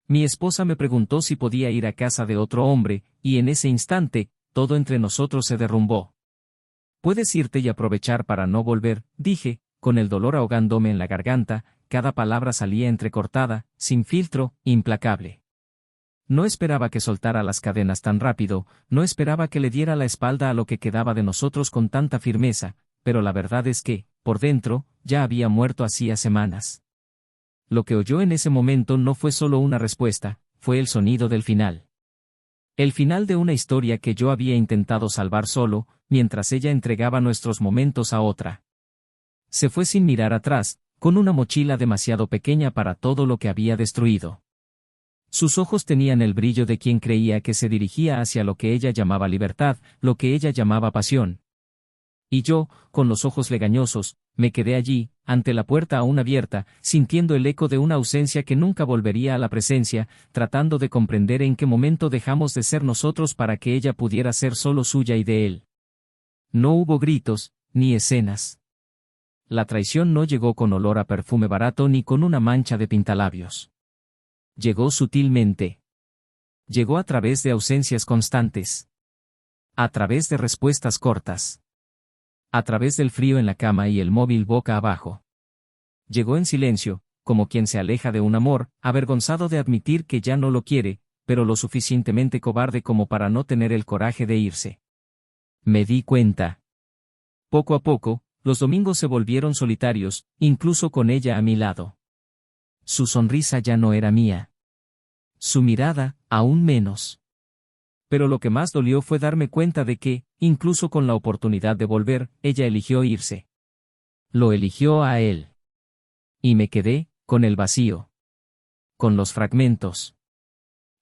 Mi esposa me preguntó si podía ir a casa de otro hombre, y en ese instante, todo entre nosotros se derrumbó. Puedes irte y aprovechar para no volver, dije, con el dolor ahogándome en la garganta, cada palabra salía entrecortada, sin filtro, implacable. No esperaba que soltara las cadenas tan rápido, no esperaba que le diera la espalda a lo que quedaba de nosotros con tanta firmeza, pero la verdad es que, por dentro, ya había muerto hacía semanas. Lo que oyó en ese momento no fue solo una respuesta, fue el sonido del final. El final de una historia que yo había intentado salvar solo, mientras ella entregaba nuestros momentos a otra. Se fue sin mirar atrás, con una mochila demasiado pequeña para todo lo que había destruido. Sus ojos tenían el brillo de quien creía que se dirigía hacia lo que ella llamaba libertad, lo que ella llamaba pasión. Y yo, con los ojos legañosos, me quedé allí, ante la puerta aún abierta, sintiendo el eco de una ausencia que nunca volvería a la presencia, tratando de comprender en qué momento dejamos de ser nosotros para que ella pudiera ser solo suya y de él. No hubo gritos, ni escenas. La traición no llegó con olor a perfume barato ni con una mancha de pintalabios. Llegó sutilmente. Llegó a través de ausencias constantes. A través de respuestas cortas. A través del frío en la cama y el móvil boca abajo. Llegó en silencio, como quien se aleja de un amor, avergonzado de admitir que ya no lo quiere, pero lo suficientemente cobarde como para no tener el coraje de irse. Me di cuenta. Poco a poco, los domingos se volvieron solitarios, incluso con ella a mi lado. Su sonrisa ya no era mía. Su mirada, aún menos. Pero lo que más dolió fue darme cuenta de que, incluso con la oportunidad de volver, ella eligió irse. Lo eligió a él. Y me quedé, con el vacío. Con los fragmentos.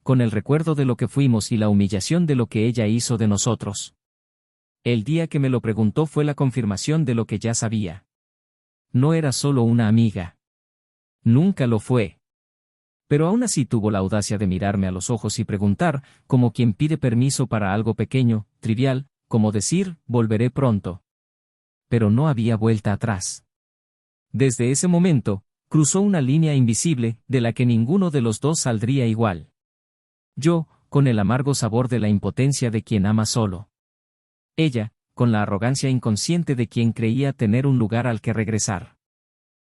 Con el recuerdo de lo que fuimos y la humillación de lo que ella hizo de nosotros. El día que me lo preguntó fue la confirmación de lo que ya sabía. No era solo una amiga. Nunca lo fue. Pero aún así tuvo la audacia de mirarme a los ojos y preguntar, como quien pide permiso para algo pequeño, trivial, como decir, volveré pronto. Pero no había vuelta atrás. Desde ese momento, cruzó una línea invisible, de la que ninguno de los dos saldría igual. Yo, con el amargo sabor de la impotencia de quien ama solo. Ella, con la arrogancia inconsciente de quien creía tener un lugar al que regresar.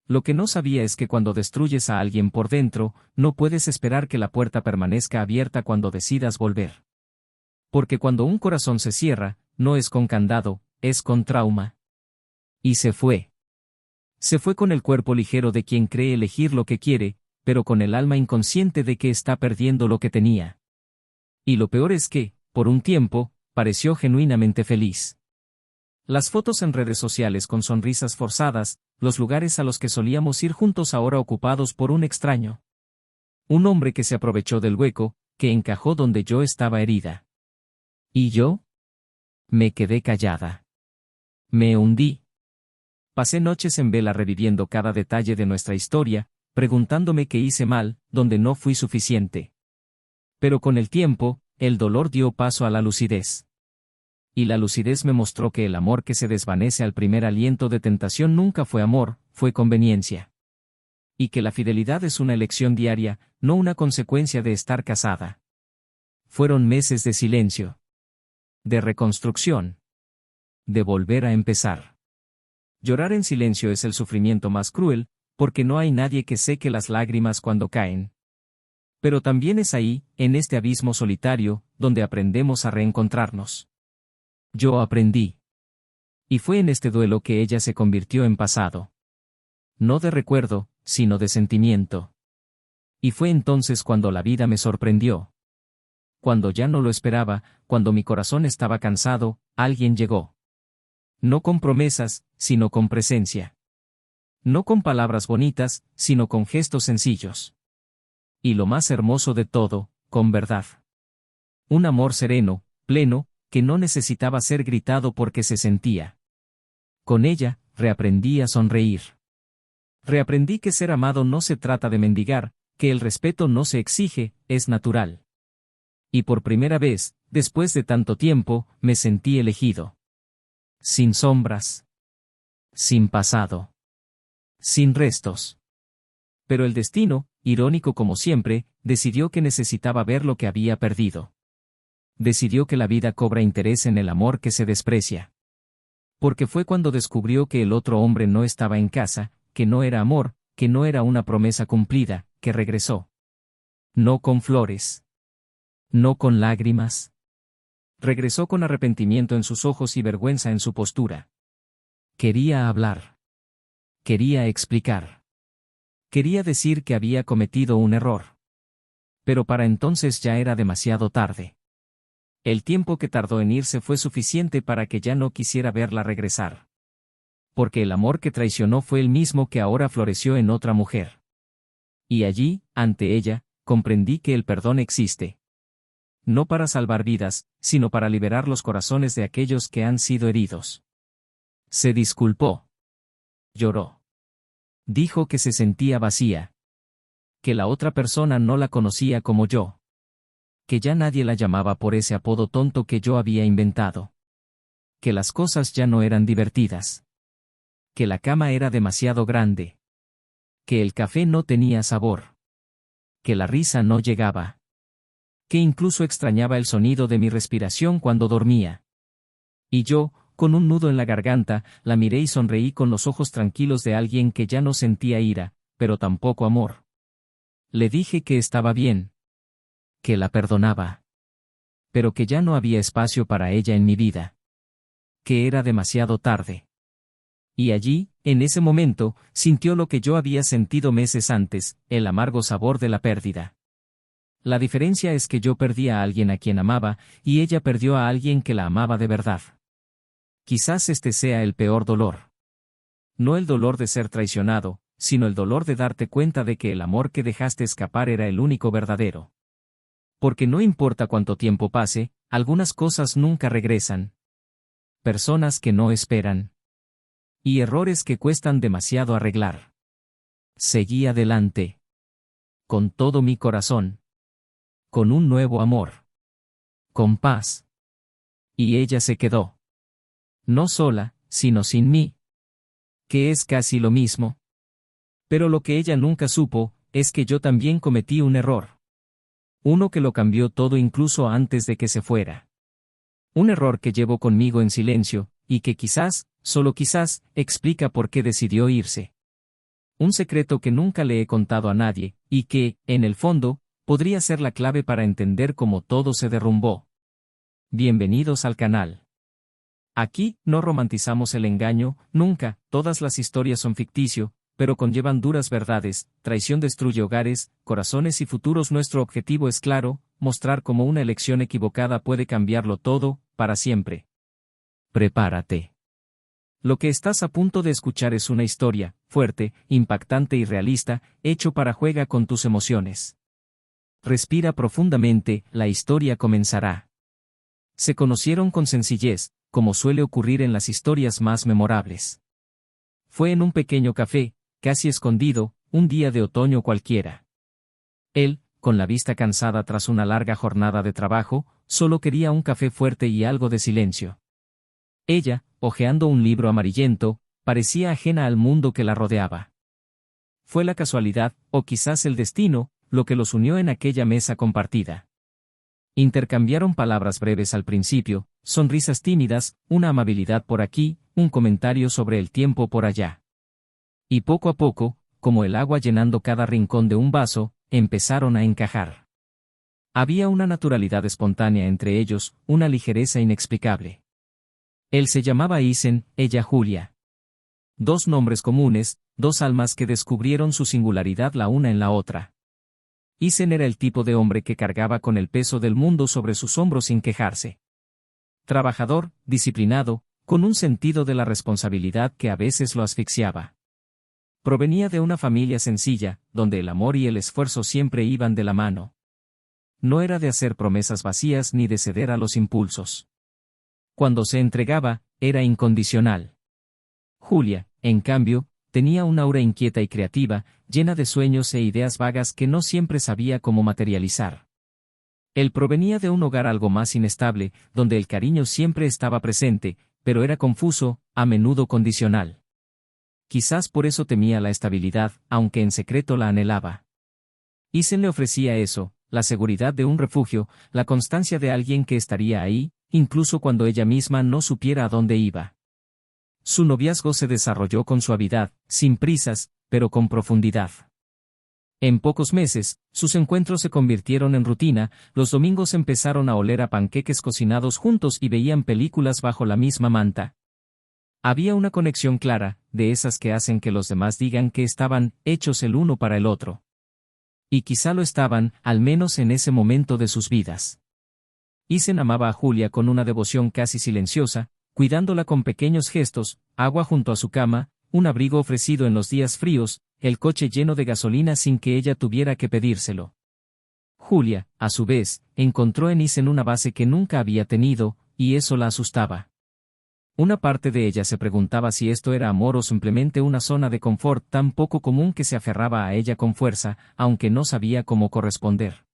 Lo que no sabía es que cuando destruyes a alguien por dentro, no puedes esperar que la puerta permanezca abierta cuando decidas volver. Porque cuando un corazón se cierra, no es con candado, es con trauma. Y se fue. Se fue con el cuerpo ligero de quien cree elegir lo que quiere, pero con el alma inconsciente de que está perdiendo lo que tenía. Y lo peor es que, por un tiempo, pareció genuinamente feliz. Las fotos en redes sociales con sonrisas forzadas, los lugares a los que solíamos ir juntos ahora ocupados por un extraño. Un hombre que se aprovechó del hueco, que encajó donde yo estaba herida. ¿Y yo? Me quedé callada. Me hundí. Pasé noches en vela reviviendo cada detalle de nuestra historia, preguntándome qué hice mal, donde no fui suficiente. Pero con el tiempo, el dolor dio paso a la lucidez. Y la lucidez me mostró que el amor que se desvanece al primer aliento de tentación nunca fue amor, fue conveniencia. Y que la fidelidad es una elección diaria, no una consecuencia de estar casada. Fueron meses de silencio. De reconstrucción. De volver a empezar. Llorar en silencio es el sufrimiento más cruel, porque no hay nadie que seque las lágrimas cuando caen. Pero también es ahí, en este abismo solitario, donde aprendemos a reencontrarnos. Yo aprendí. Y fue en este duelo que ella se convirtió en pasado. No de recuerdo, sino de sentimiento. Y fue entonces cuando la vida me sorprendió. Cuando ya no lo esperaba, cuando mi corazón estaba cansado, alguien llegó. No con promesas, sino con presencia. No con palabras bonitas, sino con gestos sencillos. Y lo más hermoso de todo, con verdad. Un amor sereno, pleno, que no necesitaba ser gritado porque se sentía. Con ella, reaprendí a sonreír. Reaprendí que ser amado no se trata de mendigar, que el respeto no se exige, es natural. Y por primera vez, después de tanto tiempo, me sentí elegido. Sin sombras. Sin pasado. Sin restos. Pero el destino, irónico como siempre, decidió que necesitaba ver lo que había perdido. Decidió que la vida cobra interés en el amor que se desprecia. Porque fue cuando descubrió que el otro hombre no estaba en casa, que no era amor, que no era una promesa cumplida, que regresó. No con flores. No con lágrimas. Regresó con arrepentimiento en sus ojos y vergüenza en su postura. Quería hablar. Quería explicar. Quería decir que había cometido un error. Pero para entonces ya era demasiado tarde. El tiempo que tardó en irse fue suficiente para que ya no quisiera verla regresar. Porque el amor que traicionó fue el mismo que ahora floreció en otra mujer. Y allí, ante ella, comprendí que el perdón existe. No para salvar vidas, sino para liberar los corazones de aquellos que han sido heridos. Se disculpó. Lloró. Dijo que se sentía vacía. Que la otra persona no la conocía como yo. Que ya nadie la llamaba por ese apodo tonto que yo había inventado. Que las cosas ya no eran divertidas. Que la cama era demasiado grande. Que el café no tenía sabor. Que la risa no llegaba. Que incluso extrañaba el sonido de mi respiración cuando dormía. Y yo, con un nudo en la garganta, la miré y sonreí con los ojos tranquilos de alguien que ya no sentía ira, pero tampoco amor. Le dije que estaba bien. Que la perdonaba. Pero que ya no había espacio para ella en mi vida. Que era demasiado tarde. Y allí, en ese momento, sintió lo que yo había sentido meses antes, el amargo sabor de la pérdida. La diferencia es que yo perdí a alguien a quien amaba, y ella perdió a alguien que la amaba de verdad. Quizás este sea el peor dolor. No el dolor de ser traicionado, sino el dolor de darte cuenta de que el amor que dejaste escapar era el único verdadero. Porque no importa cuánto tiempo pase, algunas cosas nunca regresan. Personas que no esperan. Y errores que cuestan demasiado arreglar. Seguí adelante. Con todo mi corazón. Con un nuevo amor. Con paz. Y ella se quedó. No sola, sino sin mí. Que es casi lo mismo. Pero lo que ella nunca supo, es que yo también cometí un error. Uno que lo cambió todo incluso antes de que se fuera. Un error que llevo conmigo en silencio, y que quizás, solo quizás, explica por qué decidió irse. Un secreto que nunca le he contado a nadie, y que, en el fondo, podría ser la clave para entender cómo todo se derrumbó. Bienvenidos al canal. Aquí, no romantizamos el engaño, nunca, todas las historias son ficticio, pero conllevan duras verdades, traición destruye hogares, corazones y futuros. Nuestro objetivo es claro, mostrar cómo una elección equivocada puede cambiarlo todo, para siempre. Prepárate. Lo que estás a punto de escuchar es una historia, fuerte, impactante y realista, hecho para juega con tus emociones. Respira profundamente, la historia comenzará. Se conocieron con sencillez, como suele ocurrir en las historias más memorables. Fue en un pequeño café, casi escondido, un día de otoño cualquiera. Él, con la vista cansada tras una larga jornada de trabajo, solo quería un café fuerte y algo de silencio. Ella, hojeando un libro amarillento, parecía ajena al mundo que la rodeaba. Fue la casualidad, o quizás el destino, lo que los unió en aquella mesa compartida. Intercambiaron palabras breves al principio, sonrisas tímidas, una amabilidad por aquí, un comentario sobre el tiempo por allá. Y poco a poco, como el agua llenando cada rincón de un vaso, empezaron a encajar. Había una naturalidad espontánea entre ellos, una ligereza inexplicable. Él se llamaba Isen, ella Julia. Dos nombres comunes, dos almas que descubrieron su singularidad la una en la otra. Isen era el tipo de hombre que cargaba con el peso del mundo sobre sus hombros sin quejarse. Trabajador, disciplinado, con un sentido de la responsabilidad que a veces lo asfixiaba. Provenía de una familia sencilla, donde el amor y el esfuerzo siempre iban de la mano. No era de hacer promesas vacías ni de ceder a los impulsos. Cuando se entregaba, era incondicional. Julia, en cambio, tenía una aura inquieta y creativa, llena de sueños e ideas vagas que no siempre sabía cómo materializar. Él provenía de un hogar algo más inestable, donde el cariño siempre estaba presente, pero era confuso, a menudo condicional. Quizás por eso temía la estabilidad, aunque en secreto la anhelaba. Isen le ofrecía eso, la seguridad de un refugio, la constancia de alguien que estaría ahí, incluso cuando ella misma no supiera a dónde iba. Su noviazgo se desarrolló con suavidad, sin prisas, pero con profundidad. En pocos meses, sus encuentros se convirtieron en rutina, los domingos empezaron a oler a panqueques cocinados juntos y veían películas bajo la misma manta. Había una conexión clara, de esas que hacen que los demás digan que estaban hechos el uno para el otro. Y quizá lo estaban, al menos en ese momento de sus vidas. Isen amaba a Julia con una devoción casi silenciosa, cuidándola con pequeños gestos, agua junto a su cama, un abrigo ofrecido en los días fríos, el coche lleno de gasolina sin que ella tuviera que pedírselo. Julia, a su vez, encontró en Isen una base que nunca había tenido, y eso la asustaba. Una parte de ella se preguntaba si esto era amor o simplemente una zona de confort tan poco común que se aferraba a ella con fuerza, aunque no sabía cómo corresponder.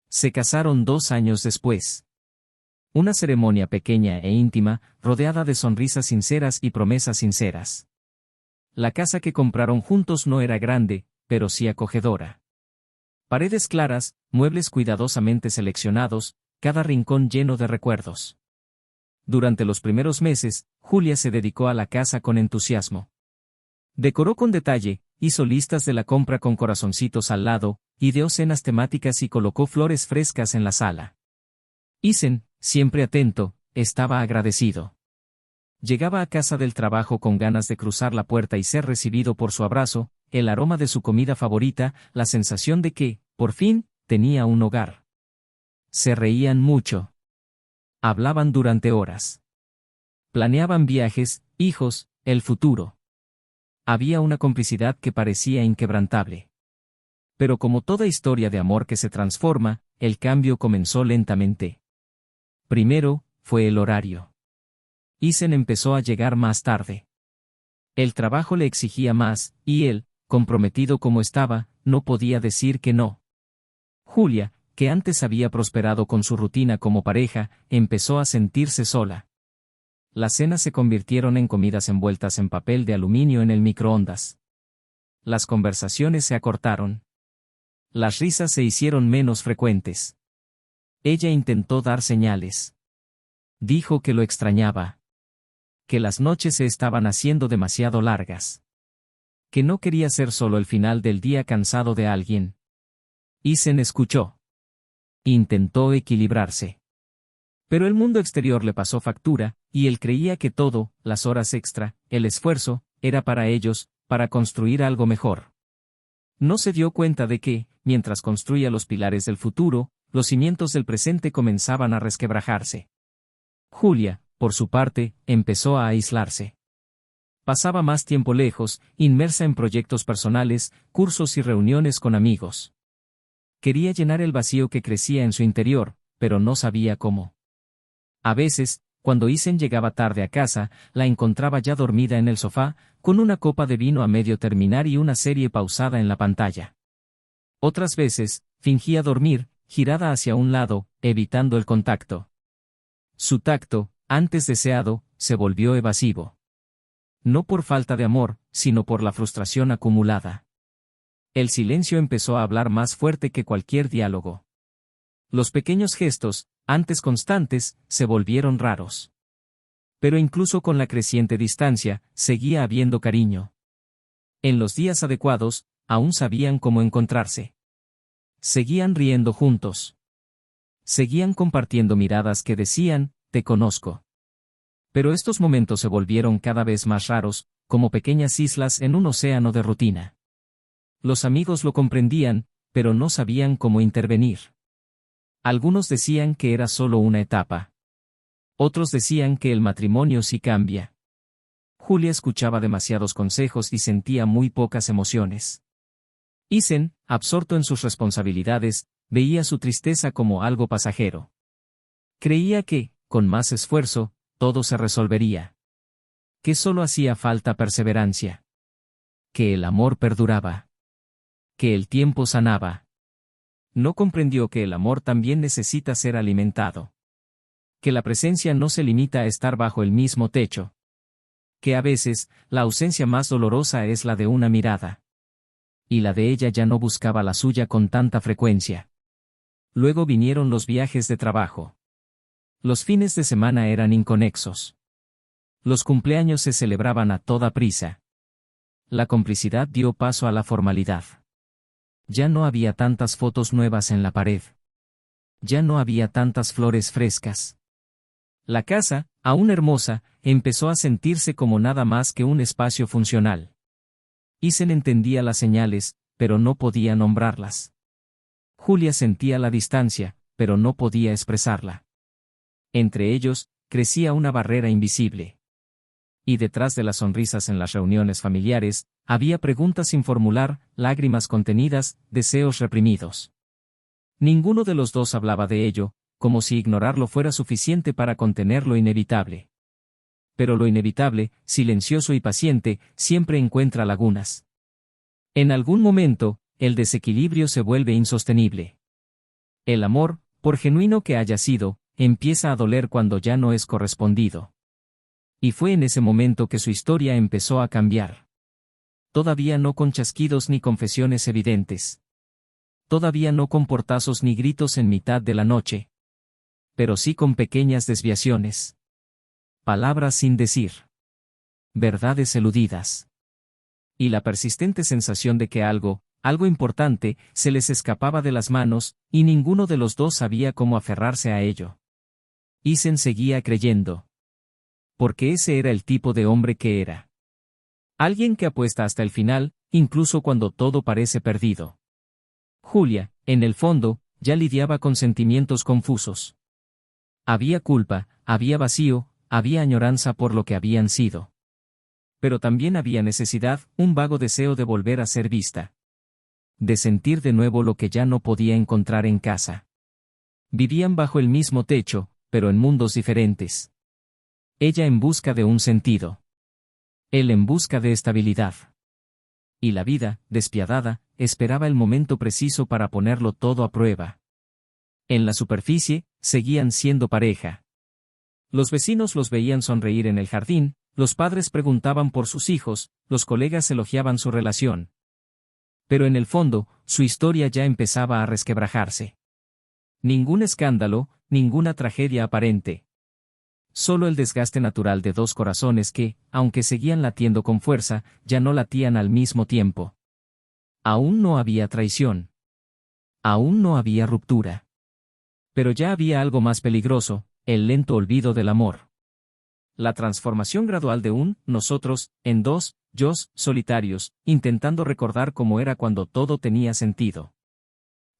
Se casaron 2 años después. Una ceremonia pequeña e íntima, rodeada de sonrisas sinceras y promesas sinceras. La casa que compraron juntos no era grande, pero sí acogedora. Paredes claras, muebles cuidadosamente seleccionados, cada rincón lleno de recuerdos. Durante los primeros meses, Julia se dedicó a la casa con entusiasmo. Decoró con detalle, hizo listas de la compra con corazoncitos al lado, ideó cenas temáticas y colocó flores frescas en la sala. Isen, siempre atento, estaba agradecido. Llegaba a casa del trabajo con ganas de cruzar la puerta y ser recibido por su abrazo, el aroma de su comida favorita, la sensación de que, por fin, tenía un hogar. Se reían mucho. Hablaban durante horas. Planeaban viajes, hijos, el futuro. Había una complicidad que parecía inquebrantable. Pero como toda historia de amor que se transforma, el cambio comenzó lentamente. Primero, fue el horario. Isen empezó a llegar más tarde. El trabajo le exigía más, y él, comprometido como estaba, no podía decir que no. Julia, que antes había prosperado con su rutina como pareja, empezó a sentirse sola. Las cenas se convirtieron en comidas envueltas en papel de aluminio en el microondas. Las conversaciones se acortaron. Las risas se hicieron menos frecuentes. Ella intentó dar señales. Dijo que lo extrañaba. Que las noches se estaban haciendo demasiado largas. Que no quería ser solo el final del día cansado de alguien. Isen escuchó. Intentó equilibrarse. Pero el mundo exterior le pasó factura, y él creía que todo, las horas extra, el esfuerzo, era para ellos, para construir algo mejor. No se dio cuenta de que, mientras construía los pilares del futuro, los cimientos del presente comenzaban a resquebrajarse. Julia, por su parte, empezó a aislarse. Pasaba más tiempo lejos, inmersa en proyectos personales, cursos y reuniones con amigos. Quería llenar el vacío que crecía en su interior, pero no sabía cómo. A veces, cuando Isen llegaba tarde a casa, la encontraba ya dormida en el sofá, con una copa de vino a medio terminar y una serie pausada en la pantalla. Otras veces, fingía dormir, girada hacia un lado, evitando el contacto. Su tacto, antes deseado, se volvió evasivo. No por falta de amor, sino por la frustración acumulada. El silencio empezó a hablar más fuerte que cualquier diálogo. Los pequeños gestos, antes constantes, se volvieron raros. Pero incluso con la creciente distancia, seguía habiendo cariño. En los días adecuados, aún sabían cómo encontrarse. Seguían riendo juntos. Seguían compartiendo miradas que decían, te conozco. Pero estos momentos se volvieron cada vez más raros, como pequeñas islas en un océano de rutina. Los amigos lo comprendían, pero no sabían cómo intervenir. Algunos decían que era solo una etapa. Otros decían que el matrimonio sí cambia. Julia escuchaba demasiados consejos y sentía muy pocas emociones. Isen, absorto en sus responsabilidades, veía su tristeza como algo pasajero. Creía que, con más esfuerzo, todo se resolvería. Que solo hacía falta perseverancia. Que el amor perduraba. Que el tiempo sanaba. No comprendió que el amor también necesita ser alimentado. Que la presencia no se limita a estar bajo el mismo techo. que a veces, la ausencia más dolorosa es la de una mirada. Y la de ella ya no buscaba la suya con tanta frecuencia. Luego vinieron los viajes de trabajo. Los fines de semana eran inconexos. Los cumpleaños se celebraban a toda prisa. La complicidad dio paso a la formalidad. Ya no había tantas fotos nuevas en la pared. Ya no había tantas flores frescas. La casa, aún hermosa, empezó a sentirse como nada más que un espacio funcional. Isen entendía las señales, pero no podía nombrarlas. Julia sentía la distancia, pero no podía expresarla. Entre ellos, crecía una barrera invisible. Y detrás de las sonrisas en las reuniones familiares, había preguntas sin formular, lágrimas contenidas, deseos reprimidos. Ninguno de los dos hablaba de ello, como si ignorarlo fuera suficiente para contener lo inevitable. Pero lo inevitable, silencioso y paciente, siempre encuentra lagunas. En algún momento, el desequilibrio se vuelve insostenible. El amor, por genuino que haya sido, empieza a doler cuando ya no es correspondido. Y fue en ese momento que su historia empezó a cambiar. Todavía no con chasquidos ni confesiones evidentes. Todavía no con portazos ni gritos en mitad de la noche. Pero sí con pequeñas desviaciones. Palabras sin decir. Verdades eludidas. Y la persistente sensación de que algo importante, se les escapaba de las manos, y ninguno de los dos sabía cómo aferrarse a ello. Isen seguía creyendo. Porque ese era el tipo de hombre que era. Alguien que apuesta hasta el final, incluso cuando todo parece perdido. Julia, en el fondo, ya lidiaba con sentimientos confusos. Había culpa, había vacío, había añoranza por lo que habían sido. Pero también había necesidad, un vago deseo de volver a ser vista. De sentir de nuevo lo que ya no podía encontrar en casa. Vivían bajo el mismo techo, pero en mundos diferentes. Ella en busca de un sentido. Él en busca de estabilidad. Y la vida, despiadada, esperaba el momento preciso para ponerlo todo a prueba. En la superficie, seguían siendo pareja. Los vecinos los veían sonreír en el jardín, los padres preguntaban por sus hijos, los colegas elogiaban su relación. Pero en el fondo, su historia ya empezaba a resquebrajarse. Ningún escándalo, ninguna tragedia aparente. Solo el desgaste natural de dos corazones que, aunque seguían latiendo con fuerza, ya no latían al mismo tiempo. Aún no había traición. Aún no había ruptura. Pero ya había algo más peligroso, el lento olvido del amor. La transformación gradual de un nosotros en dos yos solitarios, intentando recordar cómo era cuando todo tenía sentido.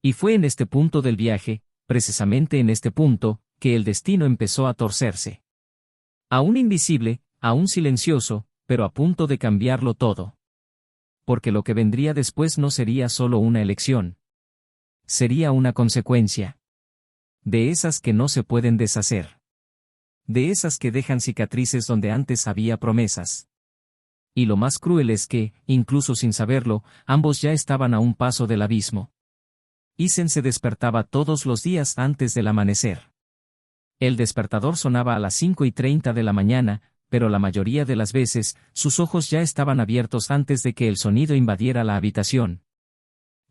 Y fue en este punto del viaje, precisamente en este punto, que el destino empezó a torcerse. Aún invisible, aún silencioso, pero a punto de cambiarlo todo. Porque lo que vendría después no sería solo una elección. Sería una consecuencia. De esas que no se pueden deshacer. De esas que dejan cicatrices donde antes había promesas. Y lo más cruel es que, incluso sin saberlo, ambos ya estaban a un paso del abismo. Isen se despertaba todos los días antes del amanecer. El despertador sonaba a las 5:30 de la mañana, pero la mayoría de las veces, sus ojos ya estaban abiertos antes de que el sonido invadiera la habitación.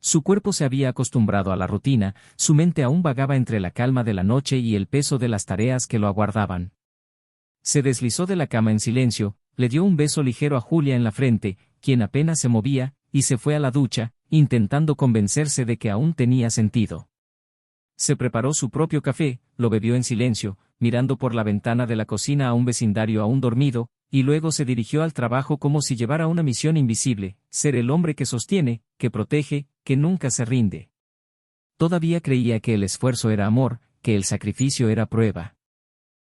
Su cuerpo se había acostumbrado a la rutina, su mente aún vagaba entre la calma de la noche y el peso de las tareas que lo aguardaban. Se deslizó de la cama en silencio, le dio un beso ligero a Julia en la frente, quien apenas se movía, y se fue a la ducha, intentando convencerse de que aún tenía sentido. Se preparó su propio café, lo bebió en silencio, mirando por la ventana de la cocina a un vecindario aún dormido, y luego se dirigió al trabajo como si llevara una misión invisible, ser el hombre que sostiene, que protege, que nunca se rinde. Todavía creía que el esfuerzo era amor, que el sacrificio era prueba.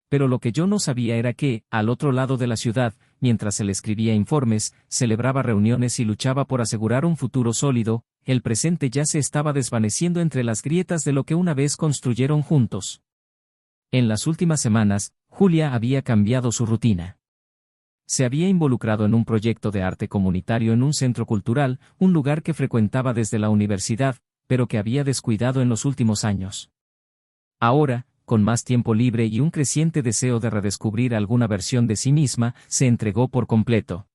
Pero lo que yo no sabía era que, al otro lado de la ciudad, mientras él escribía informes, celebraba reuniones y luchaba por asegurar un futuro sólido, el presente ya se estaba desvaneciendo entre las grietas de lo que una vez construyeron juntos. En las últimas semanas, Julia había cambiado su rutina. Se había involucrado en un proyecto de arte comunitario en un centro cultural, un lugar que frecuentaba desde la universidad, pero que había descuidado en los últimos años. Ahora, con más tiempo libre y un creciente deseo de redescubrir alguna versión de sí misma, se entregó por completo.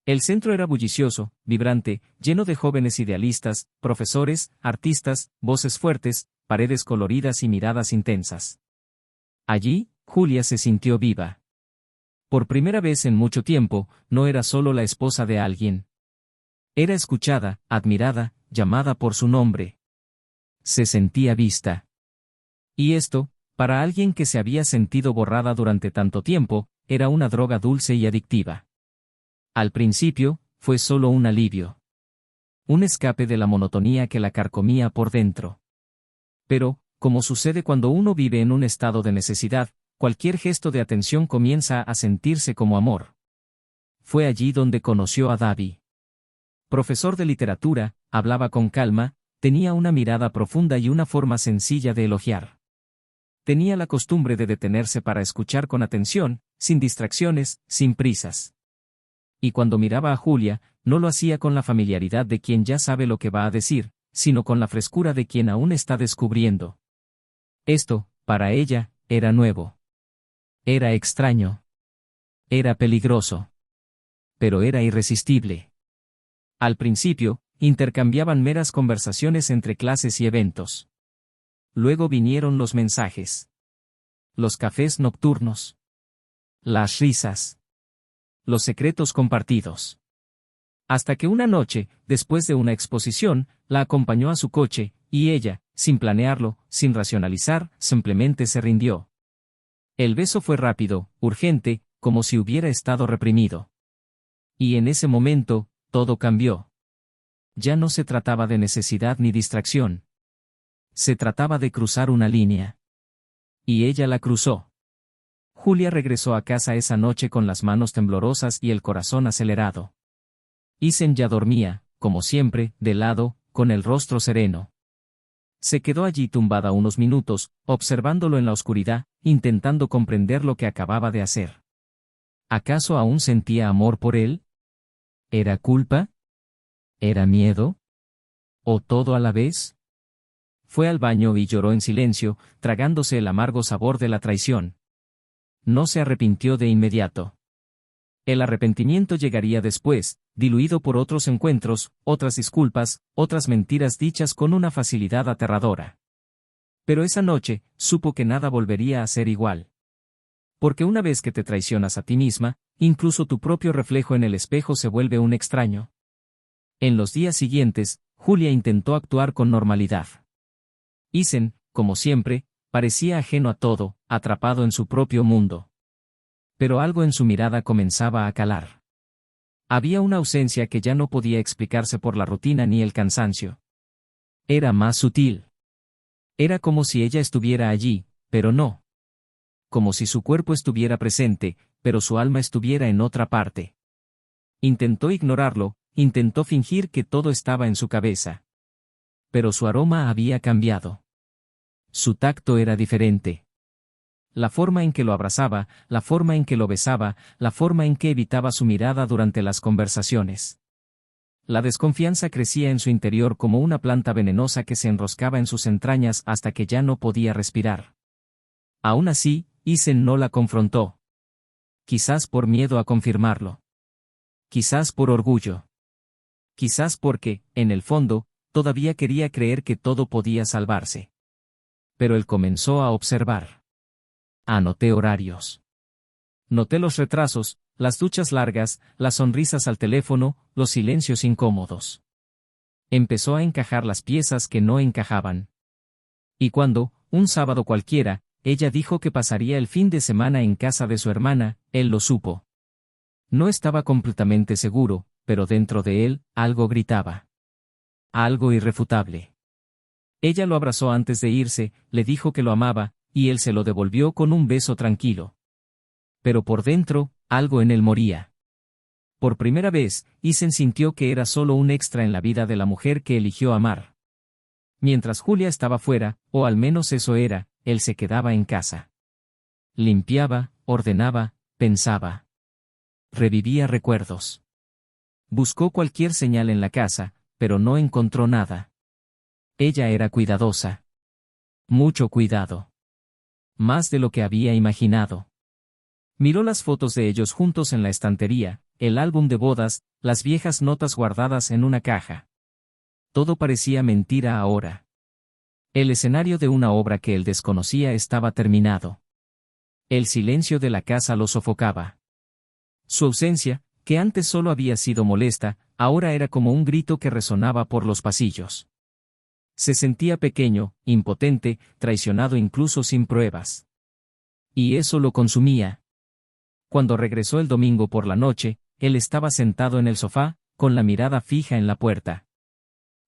El centro era bullicioso, vibrante, lleno de jóvenes idealistas, profesores, artistas, voces fuertes, paredes coloridas y miradas intensas. Allí, Julia se sintió viva. Por primera vez en mucho tiempo, no era solo la esposa de alguien. Era escuchada, admirada, llamada por su nombre. Se sentía vista. Y esto, para alguien que se había sentido borrada durante tanto tiempo, era una droga dulce y adictiva. Al principio, fue solo un alivio. Un escape de la monotonía que la carcomía por dentro. Pero, como sucede cuando uno vive en un estado de necesidad, cualquier gesto de atención comienza a sentirse como amor. Fue allí donde conoció a Davi. Profesor de literatura, hablaba con calma, tenía una mirada profunda y una forma sencilla de elogiar. Tenía la costumbre de detenerse para escuchar con atención, sin distracciones, sin prisas. Y cuando miraba a Julia, no lo hacía con la familiaridad de quien ya sabe lo que va a decir, sino con la frescura de quien aún está descubriendo. Esto, para ella, era nuevo. Era extraño. Era peligroso. Pero era irresistible. Al principio, intercambiaban meras conversaciones entre clases y eventos. Luego vinieron los mensajes. Los cafés nocturnos. Las risas. Los secretos compartidos. Hasta que una noche, después de una exposición, la acompañó a su coche, y ella, sin planearlo, sin racionalizar, simplemente se rindió. El beso fue rápido, urgente, como si hubiera estado reprimido. Y en ese momento, todo cambió. Ya no se trataba de necesidad ni distracción. Se trataba de cruzar una línea. Y ella la cruzó. Julia regresó a casa esa noche con las manos temblorosas y el corazón acelerado. Isen ya dormía, como siempre, de lado, con el rostro sereno. Se quedó allí tumbada unos minutos, observándolo en la oscuridad, intentando comprender lo que acababa de hacer. ¿Acaso aún sentía amor por él? ¿Era culpa? ¿Era miedo? ¿O todo a la vez? Fue al baño y lloró en silencio, tragándose el amargo sabor de la traición. No se arrepintió de inmediato. El arrepentimiento llegaría después, diluido por otros encuentros, otras disculpas, otras mentiras dichas con una facilidad aterradora. Pero esa noche, supo que nada volvería a ser igual. Porque una vez que te traicionas a ti misma, incluso tu propio reflejo en el espejo se vuelve un extraño. En los días siguientes, Julia intentó actuar con normalidad. Isen, como siempre, parecía ajeno a todo, atrapado en su propio mundo. Pero algo en su mirada comenzaba a calar. Había una ausencia que ya no podía explicarse por la rutina ni el cansancio. Era más sutil. Era como si ella estuviera allí, pero no. Como si su cuerpo estuviera presente, pero su alma estuviera en otra parte. Intentó ignorarlo, intentó fingir que todo estaba en su cabeza. Pero su aroma había cambiado. Su tacto era diferente. La forma en que lo abrazaba, la forma en que lo besaba, la forma en que evitaba su mirada durante las conversaciones. La desconfianza crecía en su interior como una planta venenosa que se enroscaba en sus entrañas hasta que ya no podía respirar. Aún así, Isen no la confrontó. Quizás por miedo a confirmarlo. Quizás por orgullo. Quizás porque, en el fondo, todavía quería creer que todo podía salvarse. Pero él comenzó a observar. Anoté horarios. Noté los retrasos, las duchas largas, las sonrisas al teléfono, los silencios incómodos. Empezó a encajar las piezas que no encajaban. Y cuando, un sábado cualquiera, ella dijo que pasaría el fin de semana en casa de su hermana, él lo supo. No estaba completamente seguro, pero dentro de él, algo gritaba. Algo irrefutable. Ella lo abrazó antes de irse, le dijo que lo amaba, y él se lo devolvió con un beso tranquilo. Pero por dentro, algo en él moría. Por primera vez, Isen sintió que era solo un extra en la vida de la mujer que eligió amar. Mientras Julia estaba fuera, o al menos eso era, él se quedaba en casa. Limpiaba, ordenaba, pensaba. Revivía recuerdos. Buscó cualquier señal en la casa, pero no encontró nada. Ella era cuidadosa. Mucho cuidado. más de lo que había imaginado. Miró las fotos de ellos juntos en la estantería, el álbum de bodas, las viejas notas guardadas en una caja. Todo parecía mentira ahora. El escenario de una obra que él desconocía estaba terminado. El silencio de la casa lo sofocaba. Su ausencia, que antes solo había sido molesta, ahora era como un grito que resonaba por los pasillos. Se sentía pequeño, impotente, traicionado incluso sin pruebas. Y eso lo consumía. Cuando regresó el domingo por la noche, él estaba sentado en el sofá, con la mirada fija en la puerta.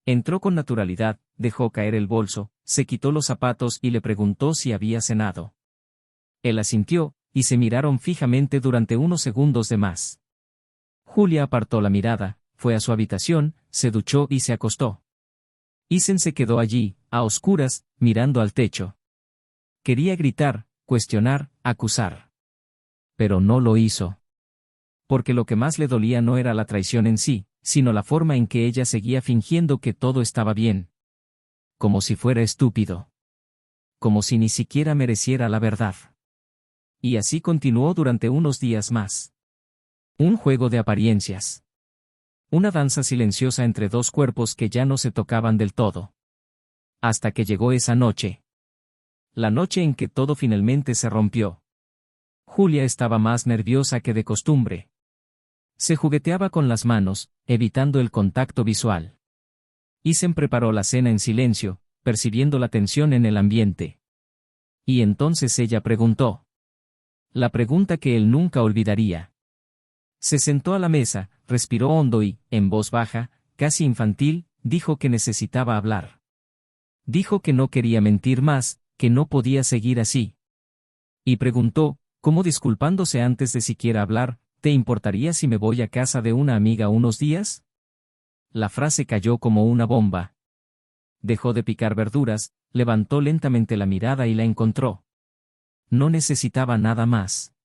Entró con naturalidad, dejó caer el bolso, se quitó los zapatos y le preguntó si había cenado. Él asintió, y se miraron fijamente durante unos segundos de más. Julia apartó la mirada, fue a su habitación, se duchó y se acostó. Ethan se quedó allí, a oscuras, mirando al techo. Quería gritar, cuestionar, acusar. Pero no lo hizo. Porque lo que más le dolía no era la traición en sí, sino la forma en que ella seguía fingiendo que todo estaba bien. Como si fuera estúpido. Como si ni siquiera mereciera la verdad. Y así continuó durante unos días más. Un juego de apariencias. Una danza silenciosa entre dos cuerpos que ya no se tocaban del todo. Hasta que llegó esa noche. La noche en que todo finalmente se rompió. Julia estaba más nerviosa que de costumbre. Se jugueteaba con las manos, evitando el contacto visual. Ethan preparó la cena en silencio, percibiendo la tensión en el ambiente. Y entonces ella preguntó. La pregunta que él nunca olvidaría. Se sentó a la mesa, respiró hondo y, en voz baja, casi infantil, dijo que necesitaba hablar. Dijo que no quería mentir más, que no podía seguir así. Y preguntó, como disculpándose antes de siquiera hablar, ¿te importaría si me voy a casa de una amiga unos días? La frase cayó como una bomba. Dejó de picar verduras, levantó lentamente la mirada y la encontró. No necesitaba nada más.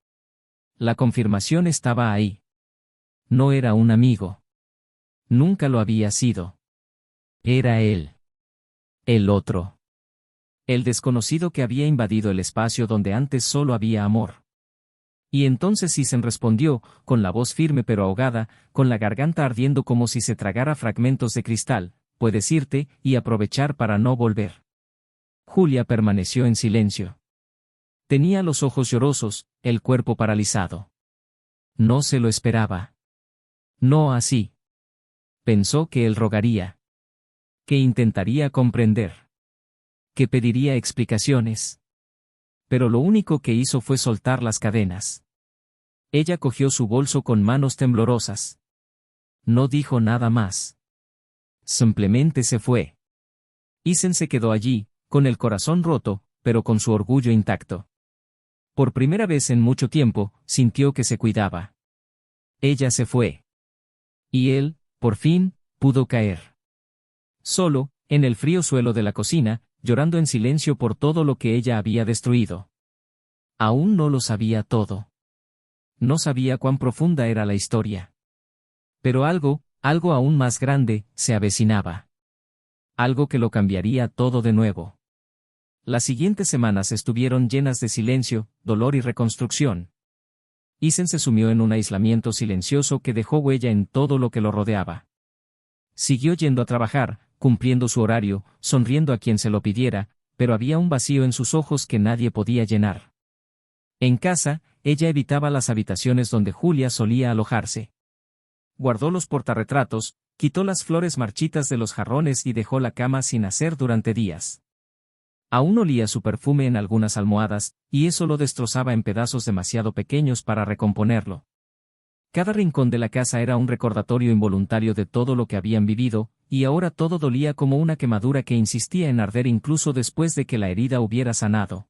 La confirmación estaba ahí. No era un amigo. Nunca lo había sido. Era él. El otro. El desconocido que había invadido el espacio donde antes solo había amor. Y entonces Ethan respondió, con la voz firme pero ahogada, con la garganta ardiendo como si se tragara fragmentos de cristal, puedes irte y aprovechar para no volver. Julia permaneció en silencio. Tenía los ojos llorosos, el cuerpo paralizado. No se lo esperaba. No así. Pensó que él rogaría. Que intentaría comprender. Que pediría explicaciones. Pero lo único que hizo fue soltar las cadenas. Ella cogió su bolso con manos temblorosas. No dijo nada más. Simplemente se fue. Ethan se quedó allí, con el corazón roto, pero con su orgullo intacto. Por primera vez en mucho tiempo, sintió que se cuidaba. Ella se fue. Y él, por fin, pudo caer. Solo, en el frío suelo de la cocina, llorando en silencio por todo lo que ella había destruido. Aún no lo sabía todo. No sabía cuán profunda era la historia. Pero algo aún más grande, se avecinaba. Algo que lo cambiaría todo de nuevo. Las siguientes semanas estuvieron llenas de silencio, dolor y reconstrucción. Ethan se sumió en un aislamiento silencioso que dejó huella en todo lo que lo rodeaba. Siguió yendo a trabajar, cumpliendo su horario, sonriendo a quien se lo pidiera, pero había un vacío en sus ojos que nadie podía llenar. En casa, ella evitaba las habitaciones donde Julia solía alojarse. Guardó los portarretratos, quitó las flores marchitas de los jarrones y dejó la cama sin hacer durante días. Aún olía su perfume en algunas almohadas, y eso lo destrozaba en pedazos demasiado pequeños para recomponerlo. Cada rincón de la casa era un recordatorio involuntario de todo lo que habían vivido, y ahora todo dolía como una quemadura que insistía en arder incluso después de que la herida hubiera sanado.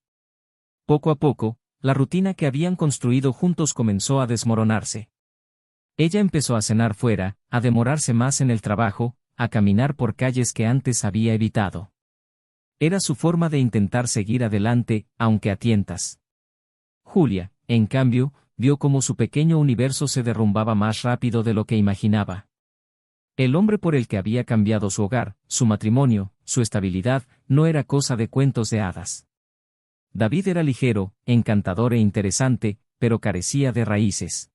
Poco a poco, la rutina que habían construido juntos comenzó a desmoronarse. Ella empezó a cenar fuera, a demorarse más en el trabajo, a caminar por calles que antes había evitado. Era su forma de intentar seguir adelante, aunque a tientas. Julia, en cambio, vio cómo su pequeño universo se derrumbaba más rápido de lo que imaginaba. El hombre por el que había cambiado su hogar, su matrimonio, su estabilidad, no era cosa de cuentos de hadas. David era ligero, encantador e interesante, pero carecía de raíces.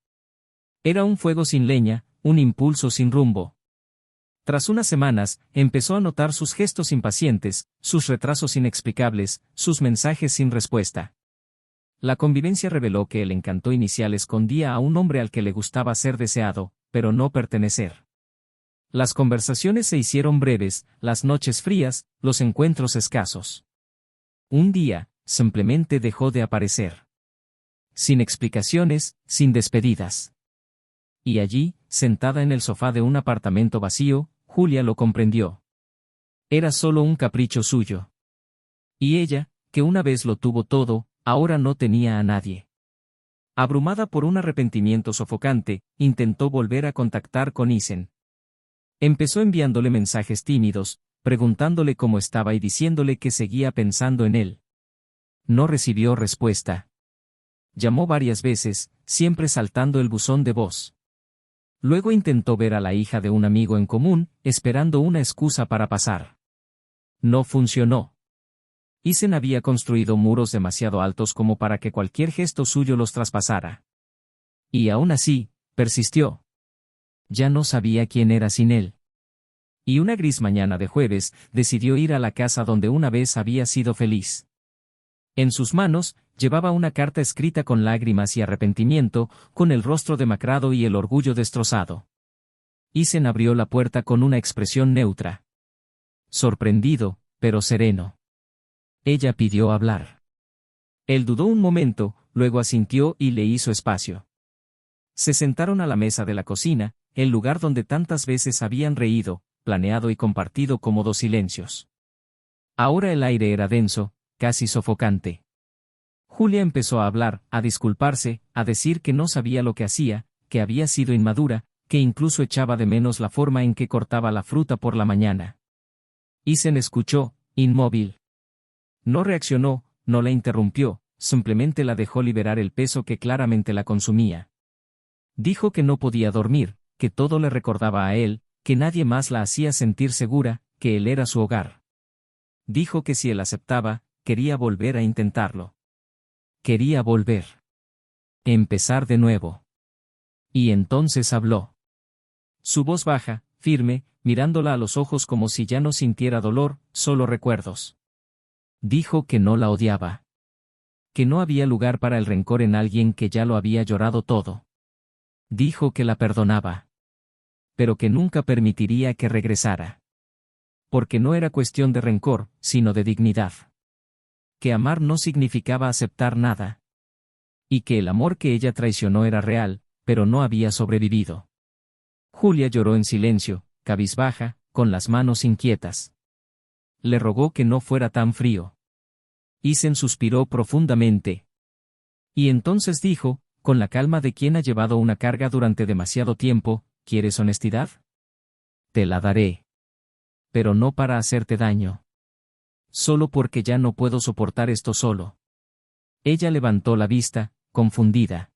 Era un fuego sin leña, un impulso sin rumbo. Tras unas semanas, empezó a notar sus gestos impacientes, sus retrasos inexplicables, sus mensajes sin respuesta. La convivencia reveló que el encanto inicial escondía a un hombre al que le gustaba ser deseado, pero no pertenecer. Las conversaciones se hicieron breves, las noches frías, los encuentros escasos. Un día, simplemente dejó de aparecer. Sin explicaciones, sin despedidas. Y allí, sentada en el sofá de un apartamento vacío, Julia lo comprendió. Era solo un capricho suyo. Y ella, que una vez lo tuvo todo, ahora no tenía a nadie. Abrumada por un arrepentimiento sofocante, intentó volver a contactar con Isen. Empezó enviándole mensajes tímidos, preguntándole cómo estaba y diciéndole que seguía pensando en él. No recibió respuesta. Llamó varias veces, siempre saltando el buzón de voz. Luego intentó ver a la hija de un amigo en común, esperando una excusa para pasar. No funcionó. Isen había construido muros demasiado altos como para que cualquier gesto suyo los traspasara. Y aún así, persistió. Ya no sabía quién era sin él. Y una gris mañana de jueves, decidió ir a la casa donde una vez había sido feliz. En sus manos, llevaba una carta escrita con lágrimas y arrepentimiento, con el rostro demacrado y el orgullo destrozado. Isen abrió la puerta con una expresión neutra. Sorprendido, pero sereno. Ella pidió hablar. Él dudó un momento, luego asintió y le hizo espacio. Se sentaron a la mesa de la cocina, el lugar donde tantas veces habían reído, planeado y compartido cómodos silencios. Ahora el aire era denso, casi sofocante. Julia empezó a hablar, a disculparse, a decir que no sabía lo que hacía, que había sido inmadura, que incluso echaba de menos la forma en que cortaba la fruta por la mañana. Isen escuchó, inmóvil. No reaccionó, no la interrumpió, simplemente la dejó liberar el peso que claramente la consumía. Dijo que no podía dormir, que todo le recordaba a él, que nadie más la hacía sentir segura, que él era su hogar. Dijo que si él aceptaba, quería volver a intentarlo. Quería volver. Empezar de nuevo. Y entonces habló. Su voz baja, firme, mirándola a los ojos como si ya no sintiera dolor, solo recuerdos. Dijo que no la odiaba. Que no había lugar para el rencor en alguien que ya lo había llorado todo. Dijo que la perdonaba. Pero que nunca permitiría que regresara. Porque no era cuestión de rencor, sino de dignidad. Que amar no significaba aceptar nada. Y que el amor que ella traicionó era real, pero no había sobrevivido. Julia lloró en silencio, cabizbaja, con las manos inquietas. Le rogó que no fuera tan frío. Isen suspiró profundamente. Y entonces dijo, con la calma de quien ha llevado una carga durante demasiado tiempo, ¿quieres honestidad? Te la daré. Pero no para hacerte daño. Solo porque ya no puedo soportar esto solo. Ella levantó la vista, confundida.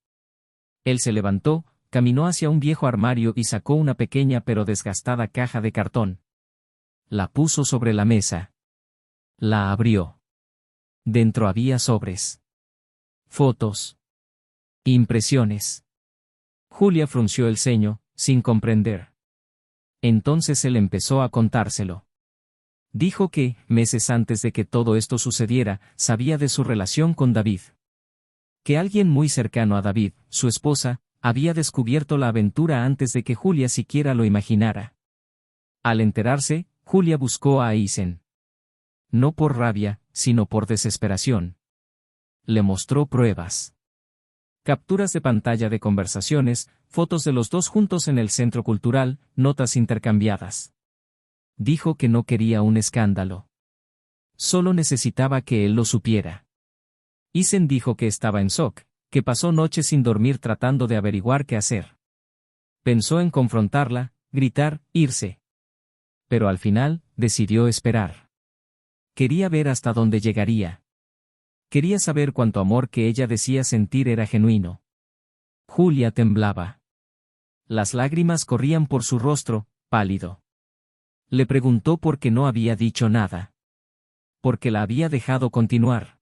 Él se levantó, caminó hacia un viejo armario y sacó una pequeña pero desgastada caja de cartón. La puso sobre la mesa. La abrió. Dentro había sobres. Fotos. Impresiones. Julia frunció el ceño, sin comprender. Entonces él empezó a contárselo. Dijo que, meses antes de que todo esto sucediera, sabía de su relación con David. Que alguien muy cercano a David, su esposa, había descubierto la aventura antes de que Julia siquiera lo imaginara. Al enterarse, Julia buscó a Isen. No por rabia, sino por desesperación. Le mostró pruebas. Capturas de pantalla de conversaciones, fotos de los dos juntos en el centro cultural, notas intercambiadas. Dijo que no quería un escándalo. Solo necesitaba que él lo supiera. Isen dijo que estaba en shock, que pasó noches sin dormir tratando de averiguar qué hacer. Pensó en confrontarla, gritar, irse. Pero al final, decidió esperar. Quería ver hasta dónde llegaría. Quería saber cuánto amor que ella decía sentir era genuino. Julia temblaba. Las lágrimas corrían por su rostro, pálido. Le preguntó por qué no había dicho nada. ¿Por qué la había dejado continuar?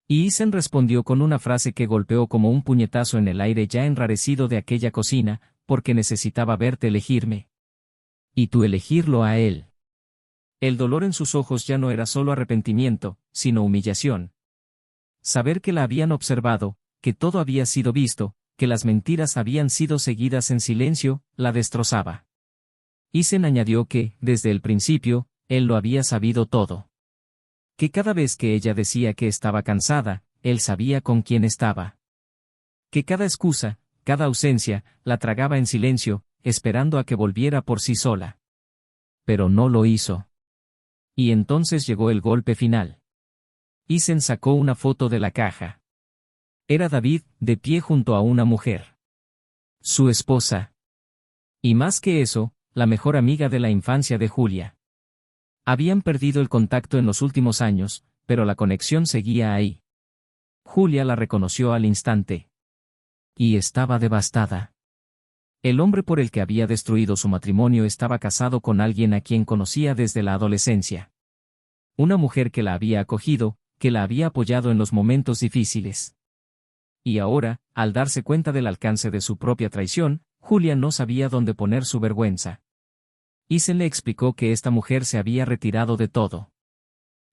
Y Isen respondió con una frase que golpeó como un puñetazo en el aire ya enrarecido de aquella cocina, porque necesitaba verte elegirme. Y tú elegirlo a él. El dolor en sus ojos ya no era solo arrepentimiento, sino humillación. Saber que la habían observado, que todo había sido visto, que las mentiras habían sido seguidas en silencio, la destrozaba. Isen añadió que, desde el principio, él lo había sabido todo. Que cada vez que ella decía que estaba cansada, él sabía con quién estaba. Que cada excusa, cada ausencia, la tragaba en silencio, esperando a que volviera por sí sola. Pero no lo hizo. Y entonces llegó el golpe final. Isen sacó una foto de la caja. Era David, de pie junto a una mujer. Su esposa. Y más que eso, la mejor amiga de la infancia de Julia. Habían perdido el contacto en los últimos años, pero la conexión seguía ahí. Julia la reconoció al instante. Y estaba devastada. El hombre por el que había destruido su matrimonio estaba casado con alguien a quien conocía desde la adolescencia. Una mujer que la había acogido, que la había apoyado en los momentos difíciles. Y ahora, al darse cuenta del alcance de su propia traición, Julia no sabía dónde poner su vergüenza. Isen le explicó que esta mujer se había retirado de todo.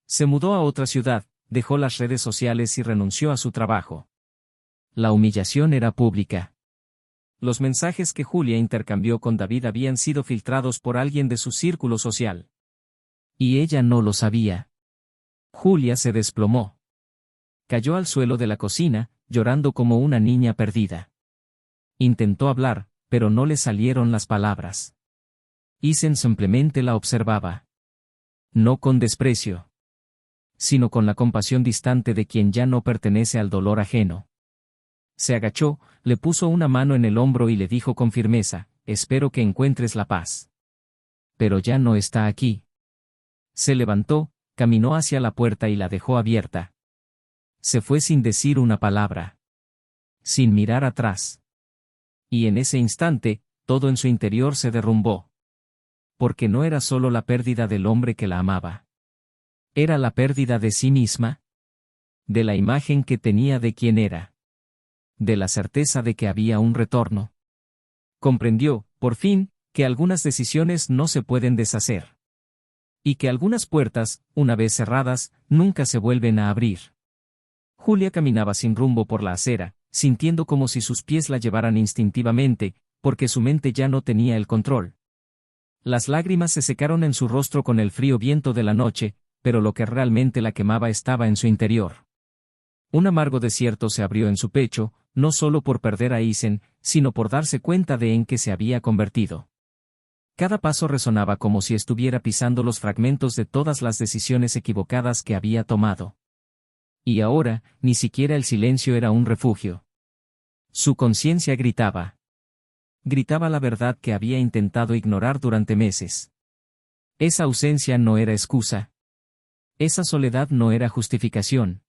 Se mudó a otra ciudad, dejó las redes sociales y renunció a su trabajo. La humillación era pública. Los mensajes que Julia intercambió con David habían sido filtrados por alguien de su círculo social. Y ella no lo sabía. Julia se desplomó. Cayó al suelo de la cocina, llorando como una niña perdida. Intentó hablar, pero no le salieron las palabras. Isen simplemente la observaba. No con desprecio, sino con la compasión distante de quien ya no pertenece al dolor ajeno. Se agachó, le puso una mano en el hombro y le dijo con firmeza, espero que encuentres la paz. Pero ya no está aquí. Se levantó, caminó hacia la puerta y la dejó abierta. Se fue sin decir una palabra. Sin mirar atrás. Y en ese instante, todo en su interior se derrumbó. Porque no era solo la pérdida del hombre que la amaba. Era la pérdida de sí misma. De la imagen que tenía de quién era. De la certeza de que había un retorno. Comprendió, por fin, que algunas decisiones no se pueden deshacer. Y que algunas puertas, una vez cerradas, nunca se vuelven a abrir. Julia caminaba sin rumbo por la acera, sintiendo como si sus pies la llevaran instintivamente, porque su mente ya no tenía el control. Las lágrimas se secaron en su rostro con el frío viento de la noche, pero lo que realmente la quemaba estaba en su interior. Un amargo desierto se abrió en su pecho, no solo por perder a Isen, sino por darse cuenta de en qué se había convertido. Cada paso resonaba como si estuviera pisando los fragmentos de todas las decisiones equivocadas que había tomado. Y ahora, ni siquiera el silencio era un refugio. Su conciencia gritaba. Gritaba la verdad que había intentado ignorar durante meses. Esa ausencia no era excusa. Esa soledad no era justificación.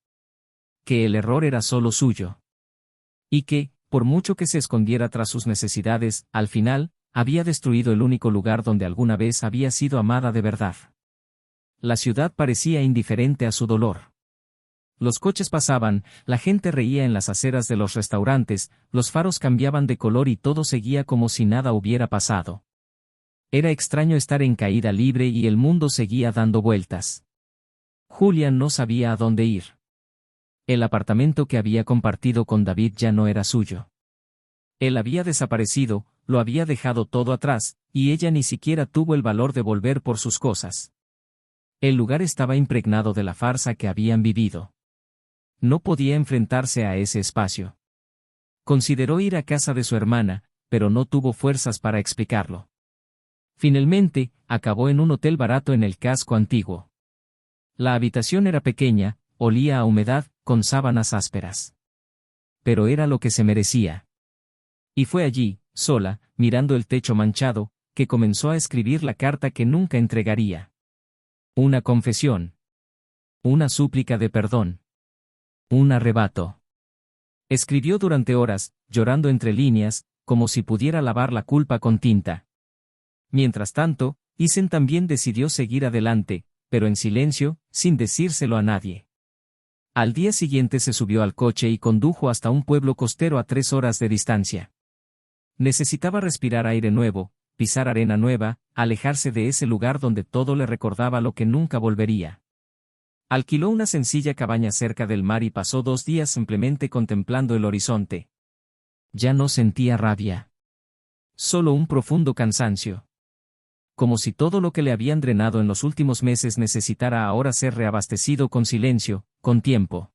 Que el error era solo suyo. Y que, por mucho que se escondiera tras sus necesidades, al final, había destruido el único lugar donde alguna vez había sido amada de verdad. La ciudad parecía indiferente a su dolor. Los coches pasaban, la gente reía en las aceras de los restaurantes, los faros cambiaban de color y todo seguía como si nada hubiera pasado. Era extraño estar en caída libre y el mundo seguía dando vueltas. Julia no sabía a dónde ir. El apartamento que había compartido con David ya no era suyo. Él había desaparecido, lo había dejado todo atrás, y ella ni siquiera tuvo el valor de volver por sus cosas. El lugar estaba impregnado de la farsa que habían vivido. No podía enfrentarse a ese espacio. Consideró ir a casa de su hermana, pero no tuvo fuerzas para explicarlo. Finalmente, acabó en un hotel barato en el casco antiguo. La habitación era pequeña, olía a humedad, con sábanas ásperas. Pero era lo que se merecía. Y fue allí, sola, mirando el techo manchado, que comenzó a escribir la carta que nunca entregaría. Una confesión. Una súplica de perdón. Un arrebato. Escribió durante horas, llorando entre líneas, como si pudiera lavar la culpa con tinta. Mientras tanto, Isen también decidió seguir adelante, pero en silencio, sin decírselo a nadie. Al día siguiente se subió al coche y condujo hasta un pueblo costero a 3 horas de distancia. Necesitaba respirar aire nuevo, pisar arena nueva, alejarse de ese lugar donde todo le recordaba lo que nunca volvería. Alquiló una sencilla cabaña cerca del mar y pasó 2 días simplemente contemplando el horizonte. Ya no sentía rabia. Solo un profundo cansancio. Como si todo lo que le habían drenado en los últimos meses necesitara ahora ser reabastecido con silencio, con tiempo.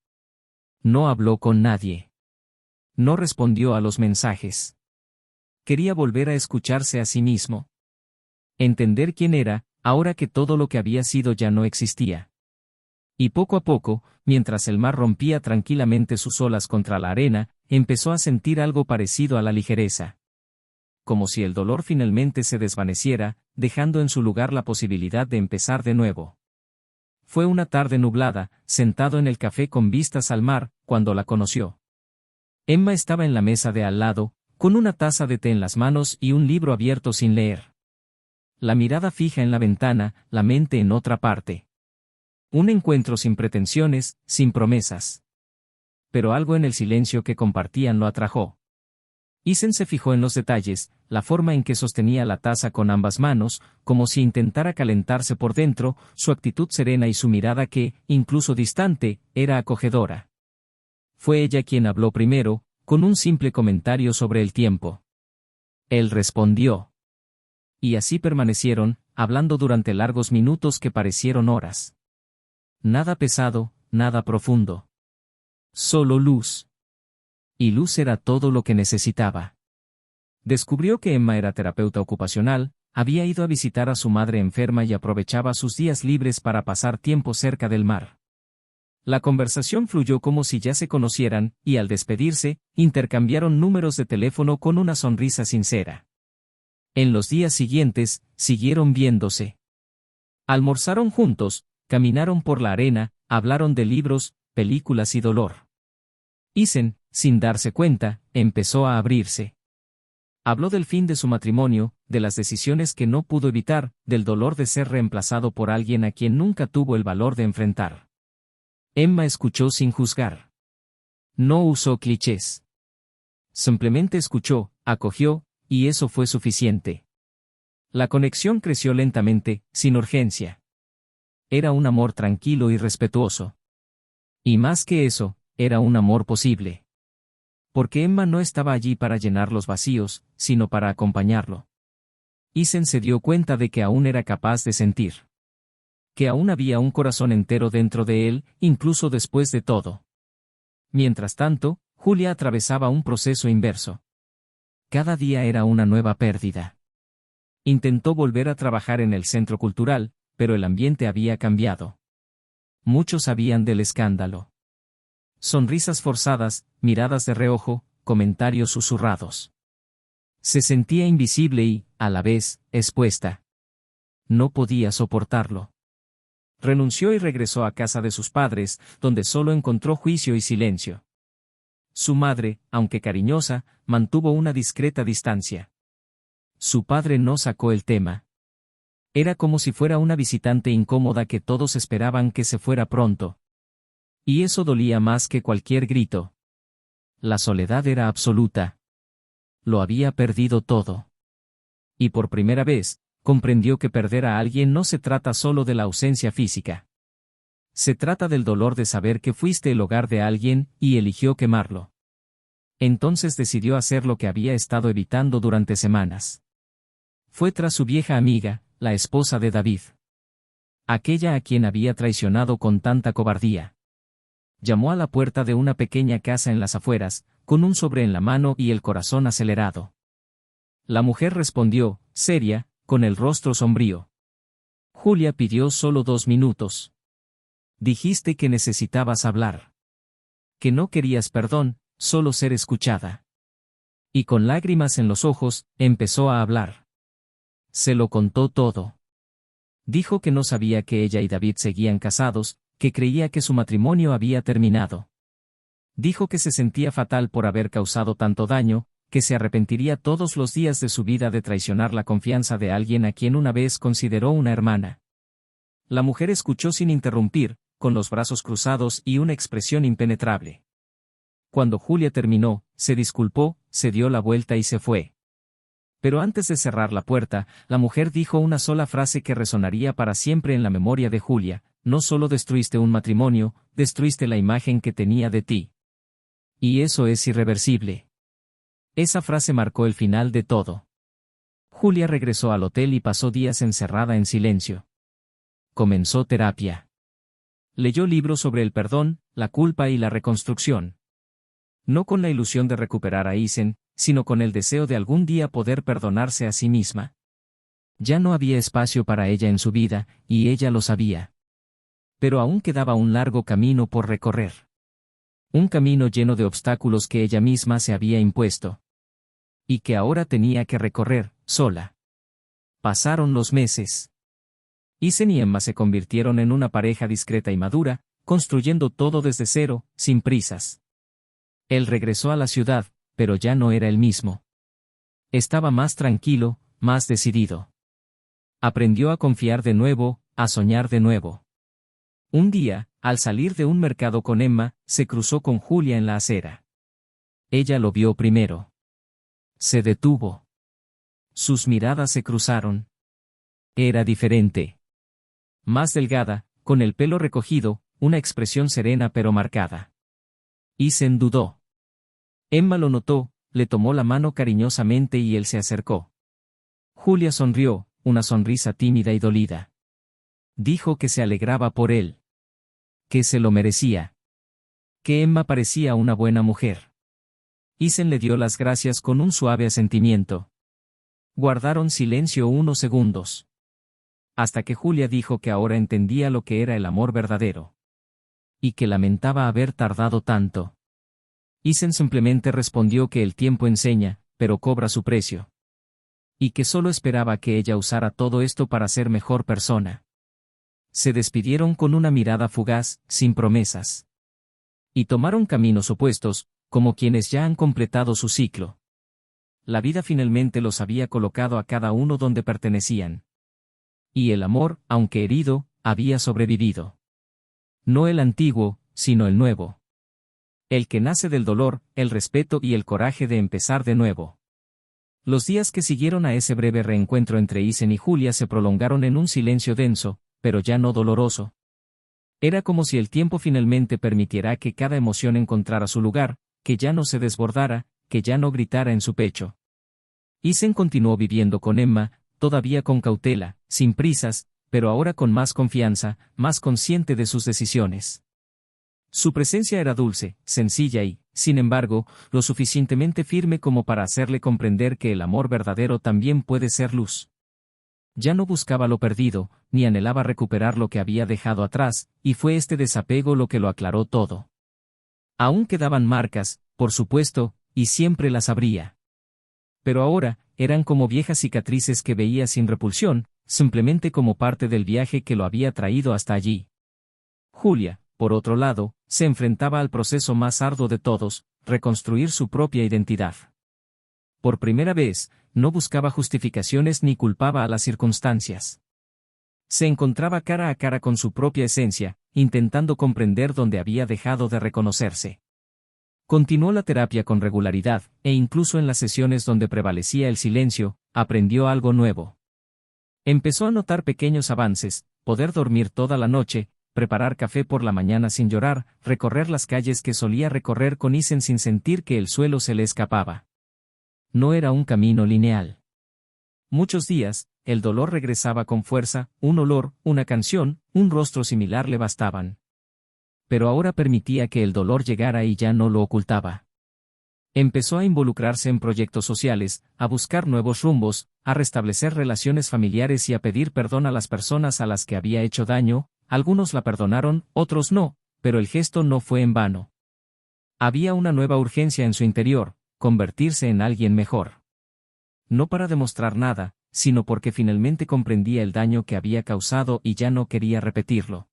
No habló con nadie. No respondió a los mensajes. Quería volver a escucharse a sí mismo. Entender quién era, ahora que todo lo que había sido ya no existía. Y poco a poco, mientras el mar rompía tranquilamente sus olas contra la arena, empezó a sentir algo parecido a la ligereza. Como si el dolor finalmente se desvaneciera, dejando en su lugar la posibilidad de empezar de nuevo. Fue una tarde nublada, sentado en el café con vistas al mar, cuando la conoció. Emma estaba en la mesa de al lado, con una taza de té en las manos y un libro abierto sin leer. La mirada fija en la ventana, la mente en otra parte. Un encuentro sin pretensiones, sin promesas. Pero algo en el silencio que compartían lo atrajo. Isen se fijó en los detalles, la forma en que sostenía la taza con ambas manos, como si intentara calentarse por dentro, su actitud serena y su mirada que, incluso distante, era acogedora. Fue ella quien habló primero, con un simple comentario sobre el tiempo. Él respondió. Y así permanecieron, hablando durante largos minutos que parecieron horas. Nada pesado, nada profundo. Solo luz. Y luz era todo lo que necesitaba. Descubrió que Emma era terapeuta ocupacional, había ido a visitar a su madre enferma y aprovechaba sus días libres para pasar tiempo cerca del mar. La conversación fluyó como si ya se conocieran, y al despedirse, intercambiaron números de teléfono con una sonrisa sincera. En los días siguientes, siguieron viéndose. Almorzaron juntos, caminaron por la arena, hablaron de libros, películas y dolor. Isen, sin darse cuenta, empezó a abrirse. Habló del fin de su matrimonio, de las decisiones que no pudo evitar, del dolor de ser reemplazado por alguien a quien nunca tuvo el valor de enfrentar. Emma escuchó sin juzgar. No usó clichés. Simplemente escuchó, acogió, y eso fue suficiente. La conexión creció lentamente, sin urgencia. Era un amor tranquilo y respetuoso. Y más que eso, era un amor posible. Porque Emma no estaba allí para llenar los vacíos, sino para acompañarlo. Isen se dio cuenta de que aún era capaz de sentir. Que aún había un corazón entero dentro de él, incluso después de todo. Mientras tanto, Julia atravesaba un proceso inverso. Cada día era una nueva pérdida. Intentó volver a trabajar en el centro cultural, pero el ambiente había cambiado. Muchos sabían del escándalo. Sonrisas forzadas, miradas de reojo, comentarios susurrados. Se sentía invisible y, a la vez, expuesta. No podía soportarlo. Renunció y regresó a casa de sus padres, donde solo encontró juicio y silencio. Su madre, aunque cariñosa, mantuvo una discreta distancia. Su padre no sacó el tema. Era como si fuera una visitante incómoda que todos esperaban que se fuera pronto. Y eso dolía más que cualquier grito. La soledad era absoluta. Lo había perdido todo. Y por primera vez, comprendió que perder a alguien no se trata solo de la ausencia física. Se trata del dolor de saber que fuiste el hogar de alguien, y eligió quemarlo. Entonces decidió hacer lo que había estado evitando durante semanas. Fue tras su vieja amiga, la esposa de David. Aquella a quien había traicionado con tanta cobardía. Llamó a la puerta de una pequeña casa en las afueras, con un sobre en la mano y el corazón acelerado. La mujer respondió, seria, con el rostro sombrío. Julia pidió solo 2 minutos. Dijiste que necesitabas hablar. Que no querías perdón, solo ser escuchada. Y con lágrimas en los ojos, empezó a hablar. Se lo contó todo. Dijo que no sabía que ella y David seguían casados, que creía que su matrimonio había terminado. Dijo que se sentía fatal por haber causado tanto daño, que se arrepentiría todos los días de su vida de traicionar la confianza de alguien a quien una vez consideró una hermana. La mujer escuchó sin interrumpir, con los brazos cruzados y una expresión impenetrable. Cuando Julia terminó, se disculpó, se dio la vuelta y se fue. Pero antes de cerrar la puerta, la mujer dijo una sola frase que resonaría para siempre en la memoria de Julia: no solo destruiste un matrimonio, destruiste la imagen que tenía de ti. Y eso es irreversible. Esa frase marcó el final de todo. Julia regresó al hotel y pasó días encerrada en silencio. Comenzó terapia. Leyó libros sobre el perdón, la culpa y la reconstrucción. No con la ilusión de recuperar a Isen, sino con el deseo de algún día poder perdonarse a sí misma. Ya no había espacio para ella en su vida, y ella lo sabía. Pero aún quedaba un largo camino por recorrer. Un camino lleno de obstáculos que ella misma se había impuesto. Y que ahora tenía que recorrer, sola. Pasaron los meses. Isen y Emma se convirtieron en una pareja discreta y madura, construyendo todo desde cero, sin prisas. Él regresó a la ciudad, pero ya no era el mismo. Estaba más tranquilo, más decidido. Aprendió a confiar de nuevo, a soñar de nuevo. Un día, al salir de un mercado con Emma, se cruzó con Julia en la acera. Ella lo vio primero. Se detuvo. Sus miradas se cruzaron. Era diferente. Más delgada, con el pelo recogido, una expresión serena pero marcada. Isen dudó. Emma lo notó, le tomó la mano cariñosamente y él se acercó. Julia sonrió, una sonrisa tímida y dolida. Dijo que se alegraba por él. Que se lo merecía. Que Emma parecía una buena mujer. Isen le dio las gracias con un suave asentimiento. Guardaron silencio unos segundos. Hasta que Julia dijo que ahora entendía lo que era el amor verdadero. Y que lamentaba haber tardado tanto. Isen simplemente respondió que el tiempo enseña, pero cobra su precio. Y que solo esperaba que ella usara todo esto para ser mejor persona. Se despidieron con una mirada fugaz, sin promesas. Y tomaron caminos opuestos, como quienes ya han completado su ciclo. La vida finalmente los había colocado a cada uno donde pertenecían. Y el amor, aunque herido, había sobrevivido. No el antiguo, sino el nuevo. El que nace del dolor, el respeto y el coraje de empezar de nuevo. Los días que siguieron a ese breve reencuentro entre Isen y Julia se prolongaron en un silencio denso, pero ya no doloroso. Era como si el tiempo finalmente permitiera que cada emoción encontrara su lugar, que ya no se desbordara, que ya no gritara en su pecho. Isen continuó viviendo con Emma, todavía con cautela, sin prisas, pero ahora con más confianza, más consciente de sus decisiones. Su presencia era dulce, sencilla y, sin embargo, lo suficientemente firme como para hacerle comprender que el amor verdadero también puede ser luz. Ya no buscaba lo perdido, ni anhelaba recuperar lo que había dejado atrás, y fue este desapego lo que lo aclaró todo. Aún quedaban marcas, por supuesto, y siempre las habría. Pero ahora, eran como viejas cicatrices que veía sin repulsión, simplemente como parte del viaje que lo había traído hasta allí. Julia, por otro lado, se enfrentaba al proceso más arduo de todos, reconstruir su propia identidad. Por primera vez, no buscaba justificaciones ni culpaba a las circunstancias. Se encontraba cara a cara con su propia esencia, intentando comprender dónde había dejado de reconocerse. Continuó la terapia con regularidad, e incluso en las sesiones donde prevalecía el silencio, aprendió algo nuevo. Empezó a notar pequeños avances, poder dormir toda la noche, preparar café por la mañana sin llorar, recorrer las calles que solía recorrer con Isen sin sentir que el suelo se le escapaba. No era un camino lineal. Muchos días, el dolor regresaba con fuerza, un olor, una canción, un rostro similar le bastaban. Pero ahora permitía que el dolor llegara y ya no lo ocultaba. Empezó a involucrarse en proyectos sociales, a buscar nuevos rumbos, a restablecer relaciones familiares y a pedir perdón a las personas a las que había hecho daño. Algunos la perdonaron, otros no, pero el gesto no fue en vano. Había una nueva urgencia en su interior, convertirse en alguien mejor. No para demostrar nada, sino porque finalmente comprendía el daño que había causado y ya no quería repetirlo.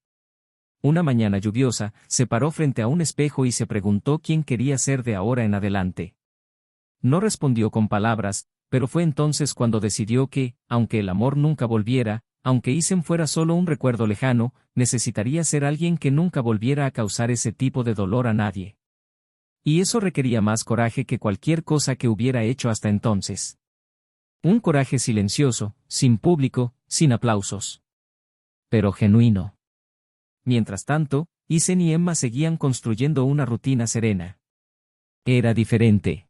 Una mañana lluviosa, se paró frente a un espejo y se preguntó quién quería ser de ahora en adelante. No respondió con palabras, pero fue entonces cuando decidió que, aunque el amor nunca volviera, aunque Isen fuera solo un recuerdo lejano, necesitaría ser alguien que nunca volviera a causar ese tipo de dolor a nadie. Y eso requería más coraje que cualquier cosa que hubiera hecho hasta entonces. Un coraje silencioso, sin público, sin aplausos. Pero genuino. Mientras tanto, Isen y Emma seguían construyendo una rutina serena. Era diferente.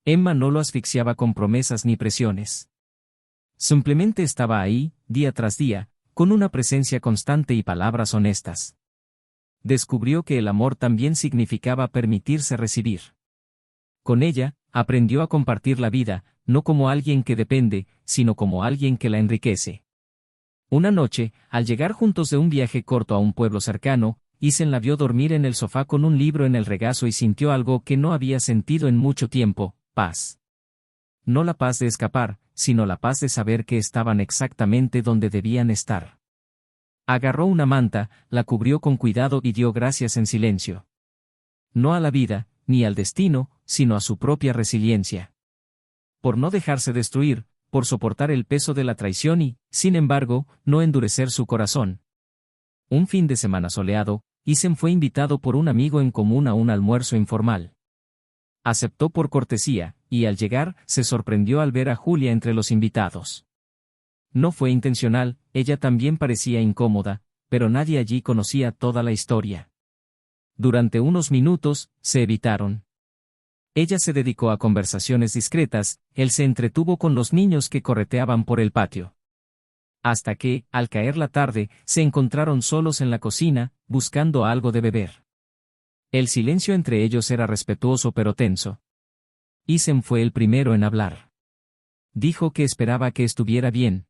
Emma no lo asfixiaba con promesas ni presiones. Simplemente estaba ahí, día tras día, con una presencia constante y palabras honestas. Descubrió que el amor también significaba permitirse recibir. Con ella, aprendió a compartir la vida, no como alguien que depende, sino como alguien que la enriquece. Una noche, al llegar juntos de un viaje corto a un pueblo cercano, Isen la vio dormir en el sofá con un libro en el regazo y sintió algo que no había sentido en mucho tiempo: paz. No la paz de escapar, sino la paz de saber que estaban exactamente donde debían estar. Agarró una manta, la cubrió con cuidado y dio gracias en silencio. No a la vida, ni al destino, sino a su propia resiliencia. Por no dejarse destruir, por soportar el peso de la traición y, sin embargo, no endurecer su corazón. Un fin de semana soleado, Isen fue invitado por un amigo en común a un almuerzo informal. Aceptó por cortesía, y al llegar, se sorprendió al ver a Julia entre los invitados. No fue intencional, ella también parecía incómoda, pero nadie allí conocía toda la historia. Durante unos minutos, se evitaron. Ella se dedicó a conversaciones discretas, él se entretuvo con los niños que correteaban por el patio. Hasta que, al caer la tarde, se encontraron solos en la cocina, buscando algo de beber. El silencio entre ellos era respetuoso pero tenso. Isen fue el primero en hablar. Dijo que esperaba que estuviera bien.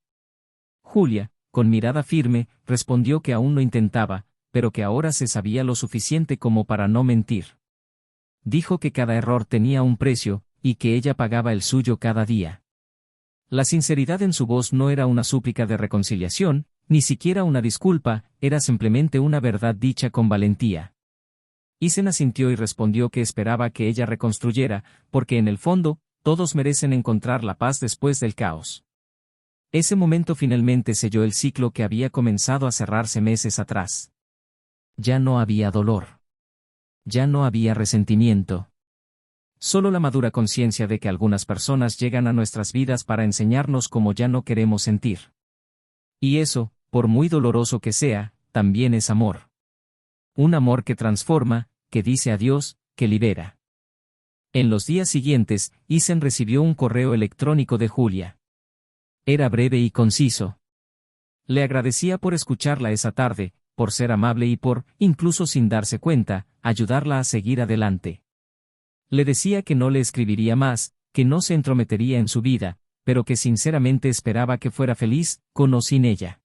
Julia, con mirada firme, respondió que aún lo intentaba, pero que ahora se sabía lo suficiente como para no mentir. Dijo que cada error tenía un precio, y que ella pagaba el suyo cada día. La sinceridad en su voz no era una súplica de reconciliación, ni siquiera una disculpa, era simplemente una verdad dicha con valentía. Isen asintió y respondió que esperaba que ella reconstruyera, porque en el fondo, todos merecen encontrar la paz después del caos. Ese momento finalmente selló el ciclo que había comenzado a cerrarse meses atrás. Ya no había dolor. Ya no había resentimiento. Solo la madura conciencia de que algunas personas llegan a nuestras vidas para enseñarnos cómo ya no queremos sentir. Y eso, por muy doloroso que sea, también es amor. Un amor que transforma, que dice adiós, que libera. En los días siguientes, Isen recibió un correo electrónico de Julia. Era breve y conciso. Le agradecía por escucharla esa tarde, por ser amable y por, incluso sin darse cuenta, ayudarla a seguir adelante. Le decía que no le escribiría más, que no se entrometería en su vida, pero que sinceramente esperaba que fuera feliz, con o sin ella.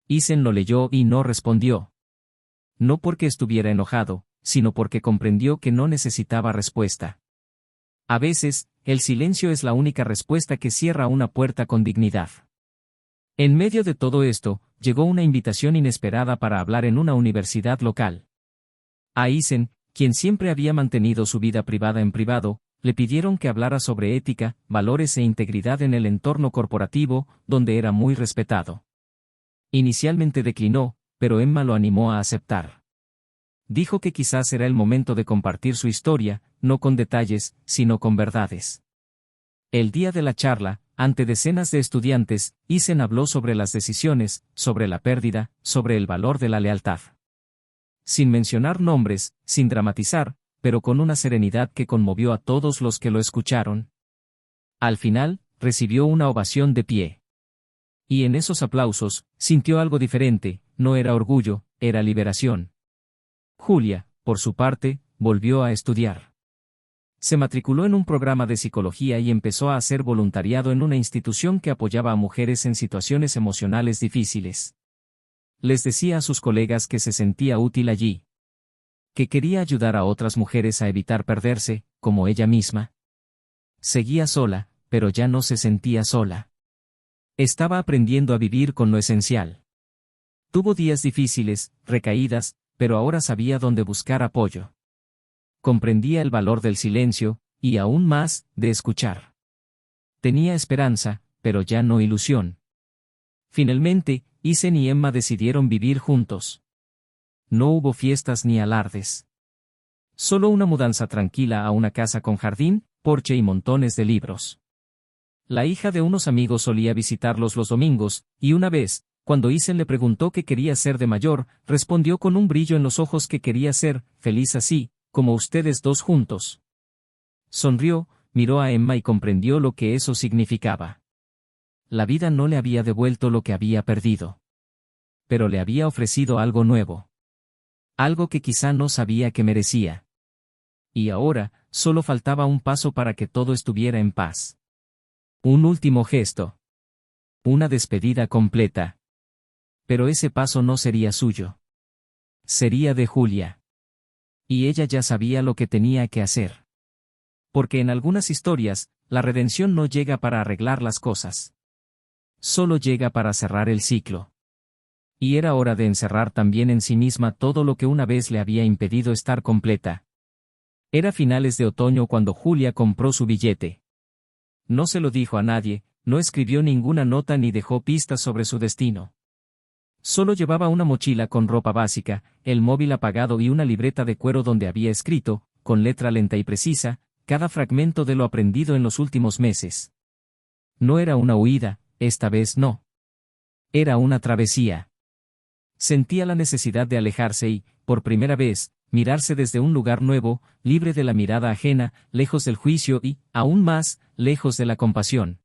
Isen lo leyó y no respondió. No porque estuviera enojado, sino porque comprendió que no necesitaba respuesta. A veces, el silencio es la única respuesta que cierra una puerta con dignidad. En medio de todo esto, llegó una invitación inesperada para hablar en una universidad local. A Isen, quien siempre había mantenido su vida privada en privado, le pidieron que hablara sobre ética, valores e integridad en el entorno corporativo, donde era muy respetado. Inicialmente declinó, pero Emma lo animó a aceptar. Dijo que quizás era el momento de compartir su historia, no con detalles, sino con verdades. El día de la charla, ante decenas de estudiantes, Isen habló sobre las decisiones, sobre la pérdida, sobre el valor de la lealtad. Sin mencionar nombres, sin dramatizar, pero con una serenidad que conmovió a todos los que lo escucharon. Al final, recibió una ovación de pie. Y en esos aplausos, sintió algo diferente, no era orgullo, era liberación. Julia, por su parte, volvió a estudiar. Se matriculó en un programa de psicología y empezó a hacer voluntariado en una institución que apoyaba a mujeres en situaciones emocionales difíciles. Les decía a sus colegas que se sentía útil allí. Que quería ayudar a otras mujeres a evitar perderse, como ella misma. Seguía sola, pero ya no se sentía sola. Estaba aprendiendo a vivir con lo esencial. Tuvo días difíciles, recaídas, pero ahora sabía dónde buscar apoyo. Comprendía el valor del silencio, y aún más, de escuchar. Tenía esperanza, pero ya no ilusión. Finalmente, Isen y Emma decidieron vivir juntos. No hubo fiestas ni alardes. Solo una mudanza tranquila a una casa con jardín, porche y montones de libros. La hija de unos amigos solía visitarlos los domingos, y una vez, cuando Isen le preguntó qué quería ser de mayor, respondió con un brillo en los ojos que quería ser feliz así, como ustedes dos juntos. Sonrió, miró a Emma y comprendió lo que eso significaba. La vida no le había devuelto lo que había perdido. Pero le había ofrecido algo nuevo. Algo que quizá no sabía que merecía. Y ahora, solo faltaba un paso para que todo estuviera en paz. Un último gesto. Una despedida completa. Pero ese paso no sería suyo. Sería de Julia. Y ella ya sabía lo que tenía que hacer. Porque en algunas historias, la redención no llega para arreglar las cosas. Solo llega para cerrar el ciclo. Y era hora de encerrar también en sí misma todo lo que una vez le había impedido estar completa. Era finales de otoño cuando Julia compró su billete. No se lo dijo a nadie, no escribió ninguna nota ni dejó pistas sobre su destino. Solo llevaba una mochila con ropa básica, el móvil apagado y una libreta de cuero donde había escrito, con letra lenta y precisa, cada fragmento de lo aprendido en los últimos meses. No era una huida, esta vez no. Era una travesía. Sentía la necesidad de alejarse y, por primera vez, mirarse desde un lugar nuevo, libre de la mirada ajena, lejos del juicio y, aún más, lejos de la compasión.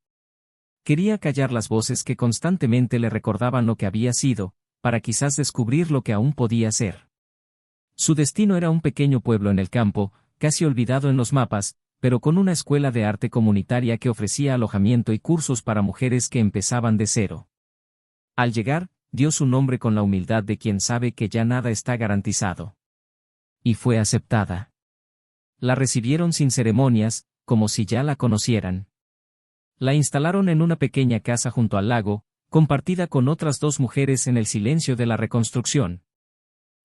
Quería callar las voces que constantemente le recordaban lo que había sido, para quizás descubrir lo que aún podía ser. Su destino era un pequeño pueblo en el campo, casi olvidado en los mapas, pero con una escuela de arte comunitaria que ofrecía alojamiento y cursos para mujeres que empezaban de cero. Al llegar, dio su nombre con la humildad de quien sabe que ya nada está garantizado. Y fue aceptada. La recibieron sin ceremonias, como si ya la conocieran. La instalaron en una pequeña casa junto al lago, compartida con otras dos mujeres en el silencio de la reconstrucción.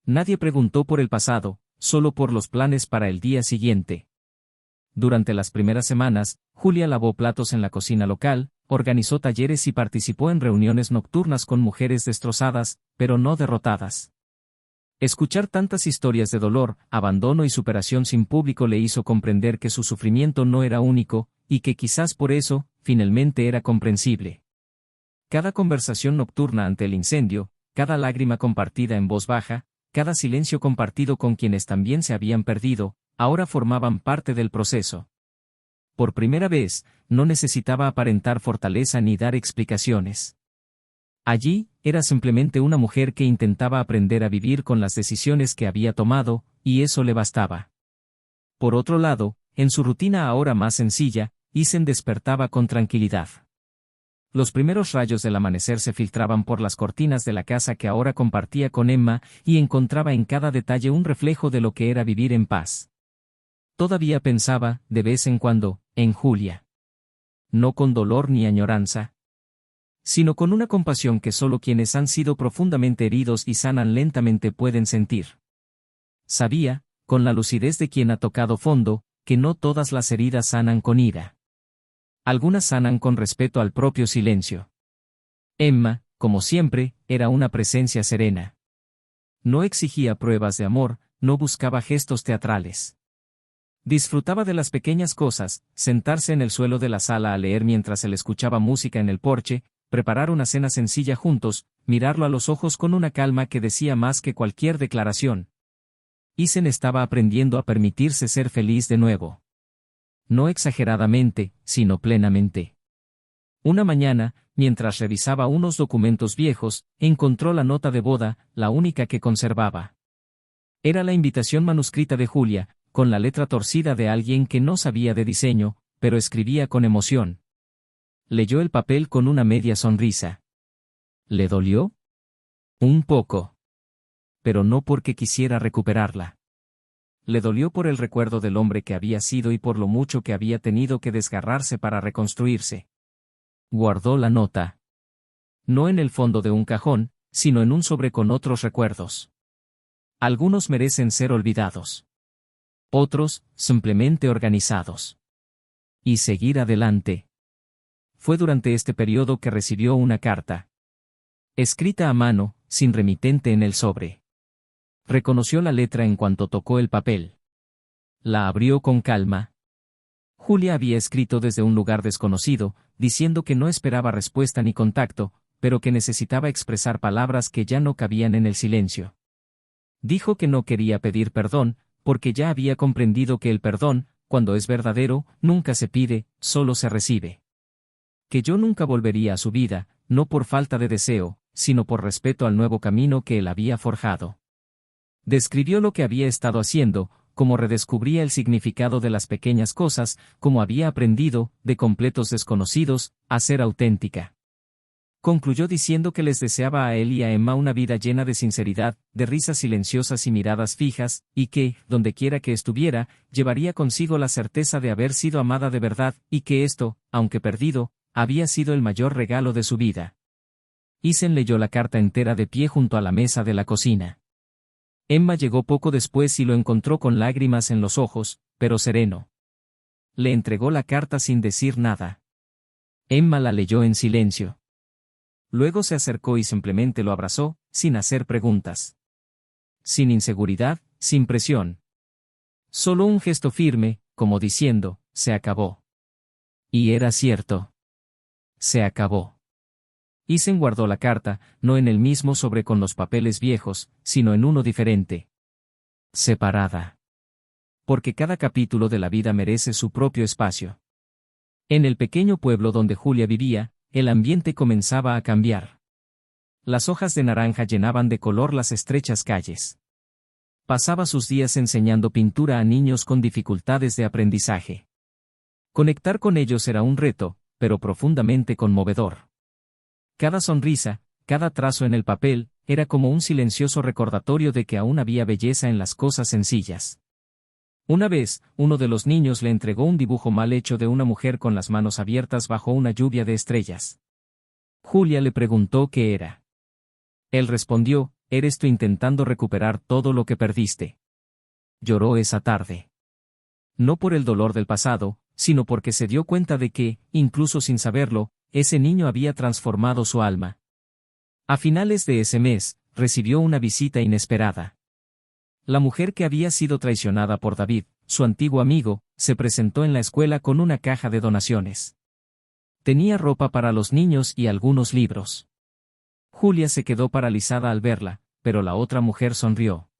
Nadie preguntó por el pasado, solo por los planes para el día siguiente. Durante las primeras semanas, Julia lavó platos en la cocina local, organizó talleres y participó en reuniones nocturnas con mujeres destrozadas, pero no derrotadas. Escuchar tantas historias de dolor, abandono y superación sin público le hizo comprender que su sufrimiento no era único, y que quizás por eso, finalmente era comprensible. Cada conversación nocturna ante el incendio, cada lágrima compartida en voz baja, cada silencio compartido con quienes también se habían perdido, ahora formaban parte del proceso. Por primera vez, no necesitaba aparentar fortaleza ni dar explicaciones. Allí, era simplemente una mujer que intentaba aprender a vivir con las decisiones que había tomado, y eso le bastaba. Por otro lado, en su rutina ahora más sencilla, Isen despertaba con tranquilidad. Los primeros rayos del amanecer se filtraban por las cortinas de la casa que ahora compartía con Emma, y encontraba en cada detalle un reflejo de lo que era vivir en paz. Todavía pensaba, de vez en cuando, en Julia. No con dolor ni añoranza, sino con una compasión que solo quienes han sido profundamente heridos y sanan lentamente pueden sentir. Sabía, con la lucidez de quien ha tocado fondo, que no todas las heridas sanan con ira. Algunas sanan con respeto al propio silencio. Emma, como siempre, era una presencia serena. No exigía pruebas de amor, no buscaba gestos teatrales. Disfrutaba de las pequeñas cosas, sentarse en el suelo de la sala a leer mientras él escuchaba música en el porche, preparar una cena sencilla juntos, mirarlo a los ojos con una calma que decía más que cualquier declaración. Isen estaba aprendiendo a permitirse ser feliz de nuevo. No exageradamente, sino plenamente. Una mañana, mientras revisaba unos documentos viejos, encontró la nota de boda, la única que conservaba. Era la invitación manuscrita de Julia, con la letra torcida de alguien que no sabía de diseño, pero escribía con emoción. Leyó el papel con una media sonrisa. ¿Le dolió? Un poco. Pero no porque quisiera recuperarla. Le dolió por el recuerdo del hombre que había sido y por lo mucho que había tenido que desgarrarse para reconstruirse. Guardó la nota. No en el fondo de un cajón, sino en un sobre con otros recuerdos. Algunos merecen ser olvidados. Otros, simplemente organizados. Y seguir adelante. Fue durante este periodo que recibió una carta. Escrita a mano, sin remitente en el sobre. Reconoció la letra en cuanto tocó el papel. La abrió con calma. Julia había escrito desde un lugar desconocido, diciendo que no esperaba respuesta ni contacto, pero que necesitaba expresar palabras que ya no cabían en el silencio. Dijo que no quería pedir perdón, porque ya había comprendido que el perdón, cuando es verdadero, nunca se pide, solo se recibe. Que yo nunca volvería a su vida, no por falta de deseo, sino por respeto al nuevo camino que él había forjado. Describió lo que había estado haciendo, cómo redescubría el significado de las pequeñas cosas, cómo había aprendido, de completos desconocidos, a ser auténtica. Concluyó diciendo que les deseaba a él y a Emma una vida llena de sinceridad, de risas silenciosas y miradas fijas, y que, donde quiera que estuviera, llevaría consigo la certeza de haber sido amada de verdad, y que esto, aunque perdido, había sido el mayor regalo de su vida. Isen leyó la carta entera de pie junto a la mesa de la cocina. Emma llegó poco después y lo encontró con lágrimas en los ojos, pero sereno. Le entregó la carta sin decir nada. Emma la leyó en silencio. Luego se acercó y simplemente lo abrazó, sin hacer preguntas. Sin inseguridad, sin presión. Solo un gesto firme, como diciendo, se acabó. Y era cierto. Se acabó. Isen guardó la carta, no en el mismo sobre con los papeles viejos, sino en uno diferente. Separada. Porque cada capítulo de la vida merece su propio espacio. En el pequeño pueblo donde Julia vivía, el ambiente comenzaba a cambiar. Las hojas de naranja llenaban de color las estrechas calles. Pasaba sus días enseñando pintura a niños con dificultades de aprendizaje. Conectar con ellos era un reto, pero profundamente conmovedor. Cada sonrisa, cada trazo en el papel, era como un silencioso recordatorio de que aún había belleza en las cosas sencillas. Una vez, uno de los niños le entregó un dibujo mal hecho de una mujer con las manos abiertas bajo una lluvia de estrellas. Julia le preguntó qué era. Él respondió, eres tú intentando recuperar todo lo que perdiste. Lloró esa tarde. No por el dolor del pasado, sino porque se dio cuenta de que, incluso sin saberlo, ese niño había transformado su alma. A finales de ese mes, recibió una visita inesperada. La mujer que había sido traicionada por David, su antiguo amigo, se presentó en la escuela con una caja de donaciones. Tenía ropa para los niños y algunos libros. Julia se quedó paralizada al verla, pero la otra mujer sonrió.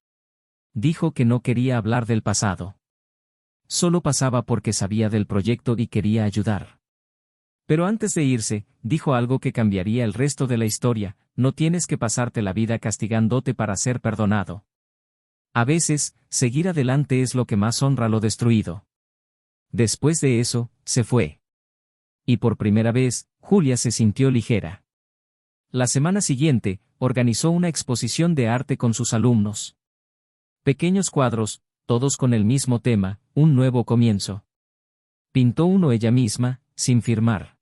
Dijo que no quería hablar del pasado. Solo pasaba porque sabía del proyecto y quería ayudar. Pero antes de irse, dijo algo que cambiaría el resto de la historia, no tienes que pasarte la vida castigándote para ser perdonado. A veces, seguir adelante es lo que más honra lo destruido. Después de eso, se fue. Y por primera vez, Julia se sintió ligera. La semana siguiente, organizó una exposición de arte con sus alumnos. Pequeños cuadros, todos con el mismo tema, un nuevo comienzo. Pintó uno ella misma, sin firmar.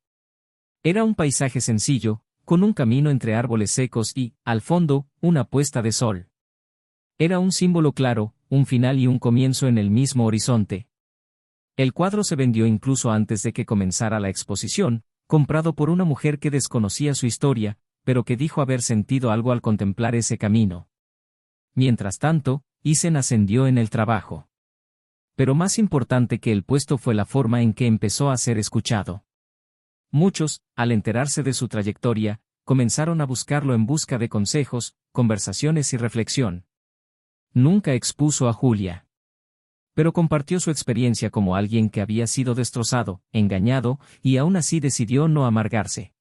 Era un paisaje sencillo, con un camino entre árboles secos y, al fondo, una puesta de sol. Era un símbolo claro, un final y un comienzo en el mismo horizonte. El cuadro se vendió incluso antes de que comenzara la exposición, comprado por una mujer que desconocía su historia, pero que dijo haber sentido algo al contemplar ese camino. Mientras tanto, Isen ascendió en el trabajo. Pero más importante que el puesto fue la forma en que empezó a ser escuchado. Muchos, al enterarse de su trayectoria, comenzaron a buscarlo en busca de consejos, conversaciones y reflexión. Nunca expuso a Julia. Pero compartió su experiencia como alguien que había sido destrozado, engañado, y aún así decidió no amargarse.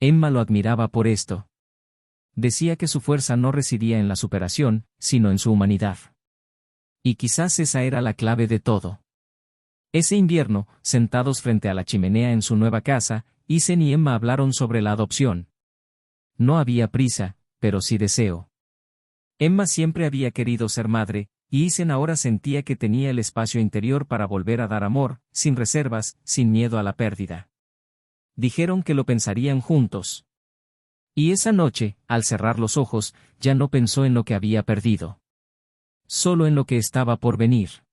Emma lo admiraba por esto. Decía que su fuerza no residía en la superación, sino en su humanidad. Y quizás esa era la clave de todo. Ese invierno, sentados frente a la chimenea en su nueva casa, Isen y Emma hablaron sobre la adopción. No había prisa, pero sí deseo. Emma siempre había querido ser madre, y Isen ahora sentía que tenía el espacio interior para volver a dar amor, sin reservas, sin miedo a la pérdida. Dijeron que lo pensarían juntos. Y esa noche, al cerrar los ojos, ya no pensó en lo que había perdido. Solo en lo que estaba por venir.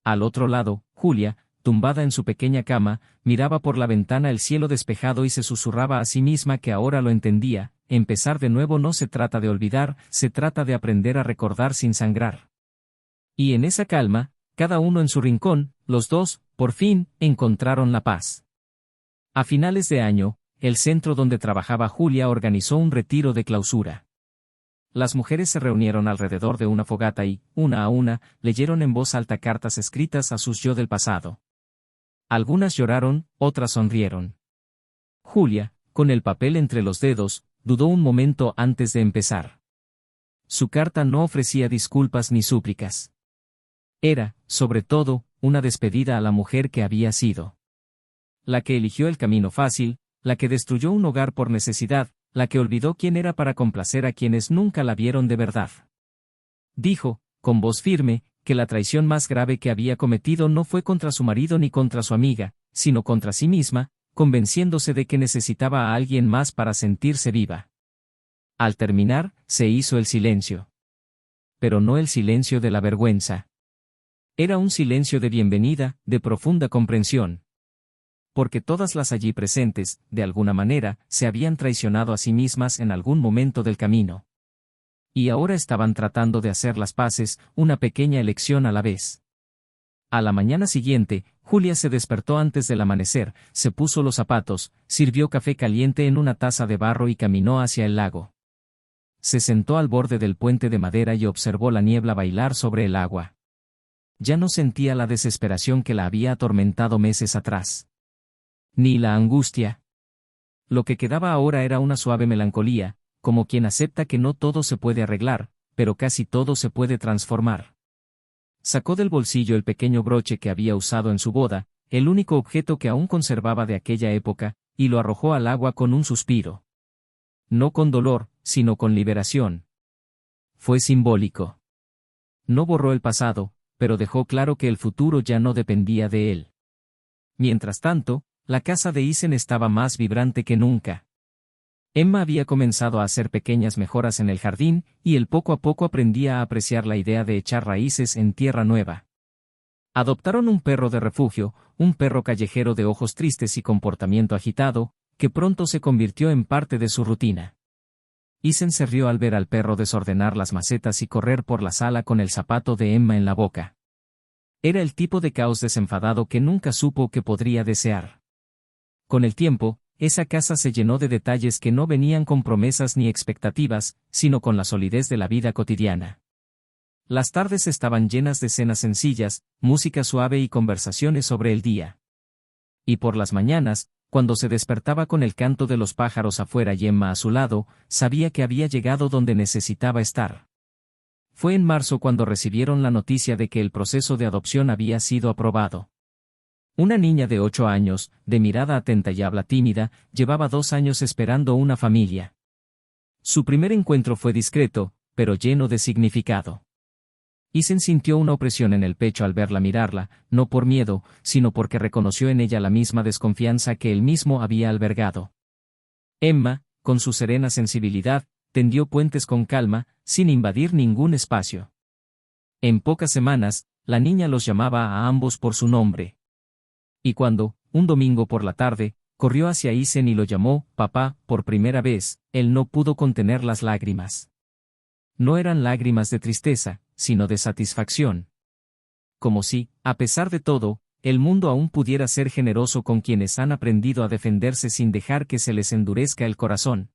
Al otro lado, Julia, tumbada en su pequeña cama, miraba por la ventana el cielo despejado y se susurraba a sí misma que ahora lo entendía, empezar de nuevo no se trata de olvidar, se trata de aprender a recordar sin sangrar. Y en esa calma, cada uno en su rincón, los dos, por fin, encontraron la paz. A finales de año, el centro donde trabajaba Julia organizó un retiro de clausura. Las mujeres se reunieron alrededor de una fogata y, una a una, leyeron en voz alta cartas escritas a sus yo del pasado. Algunas lloraron, otras sonrieron. Julia, con el papel entre los dedos, dudó un momento antes de empezar. Su carta no ofrecía disculpas ni súplicas. Era, sobre todo, una despedida a la mujer que había sido. La que eligió el camino fácil, la que destruyó un hogar por necesidad, la que olvidó quién era para complacer a quienes nunca la vieron de verdad. Dijo, con voz firme, que la traición más grave que había cometido no fue contra su marido ni contra su amiga, sino contra sí misma, convenciéndose de que necesitaba a alguien más para sentirse viva. Al terminar, se hizo el silencio. Pero no el silencio de la vergüenza. Era un silencio de bienvenida, de profunda comprensión. Porque todas las allí presentes, de alguna manera, se habían traicionado a sí mismas en algún momento del camino. Y ahora estaban tratando de hacer las paces, una pequeña elección a la vez. A la mañana siguiente, Julia se despertó antes del amanecer, se puso los zapatos, sirvió café caliente en una taza de barro y caminó hacia el lago. Se sentó al borde del puente de madera y observó la niebla bailar sobre el agua. Ya no sentía la desesperación que la había atormentado meses atrás. Ni la angustia. Lo que quedaba ahora era una suave melancolía, como quien acepta que no todo se puede arreglar, pero casi todo se puede transformar. Sacó del bolsillo el pequeño broche que había usado en su boda, el único objeto que aún conservaba de aquella época, y lo arrojó al agua con un suspiro. No con dolor, sino con liberación. Fue simbólico. No borró el pasado, pero dejó claro que el futuro ya no dependía de él. Mientras tanto, la casa de Isen estaba más vibrante que nunca. Emma había comenzado a hacer pequeñas mejoras en el jardín, y él poco a poco aprendía a apreciar la idea de echar raíces en tierra nueva. Adoptaron un perro de refugio, un perro callejero de ojos tristes y comportamiento agitado, que pronto se convirtió en parte de su rutina. Isen se rió al ver al perro desordenar las macetas y correr por la sala con el zapato de Emma en la boca. Era el tipo de caos desenfadado que nunca supo que podría desear. Con el tiempo, esa casa se llenó de detalles que no venían con promesas ni expectativas, sino con la solidez de la vida cotidiana. Las tardes estaban llenas de cenas sencillas, música suave y conversaciones sobre el día. Y por las mañanas, cuando se despertaba con el canto de los pájaros afuera y Emma a su lado, sabía que había llegado donde necesitaba estar. Fue en marzo cuando recibieron la noticia de que el proceso de adopción había sido aprobado. Una niña de 8 años, de mirada atenta y habla tímida, llevaba 2 años esperando una familia. Su primer encuentro fue discreto, pero lleno de significado. Isen sintió una opresión en el pecho al verla mirarla, no por miedo, sino porque reconoció en ella la misma desconfianza que él mismo había albergado. Emma, con su serena sensibilidad, tendió puentes con calma, sin invadir ningún espacio. En pocas semanas, la niña los llamaba a ambos por su nombre. Y cuando, un domingo por la tarde, corrió hacia Isen y lo llamó «papá» por primera vez, él no pudo contener las lágrimas. No eran lágrimas de tristeza, sino de satisfacción. Como si, a pesar de todo, el mundo aún pudiera ser generoso con quienes han aprendido a defenderse sin dejar que se les endurezca el corazón.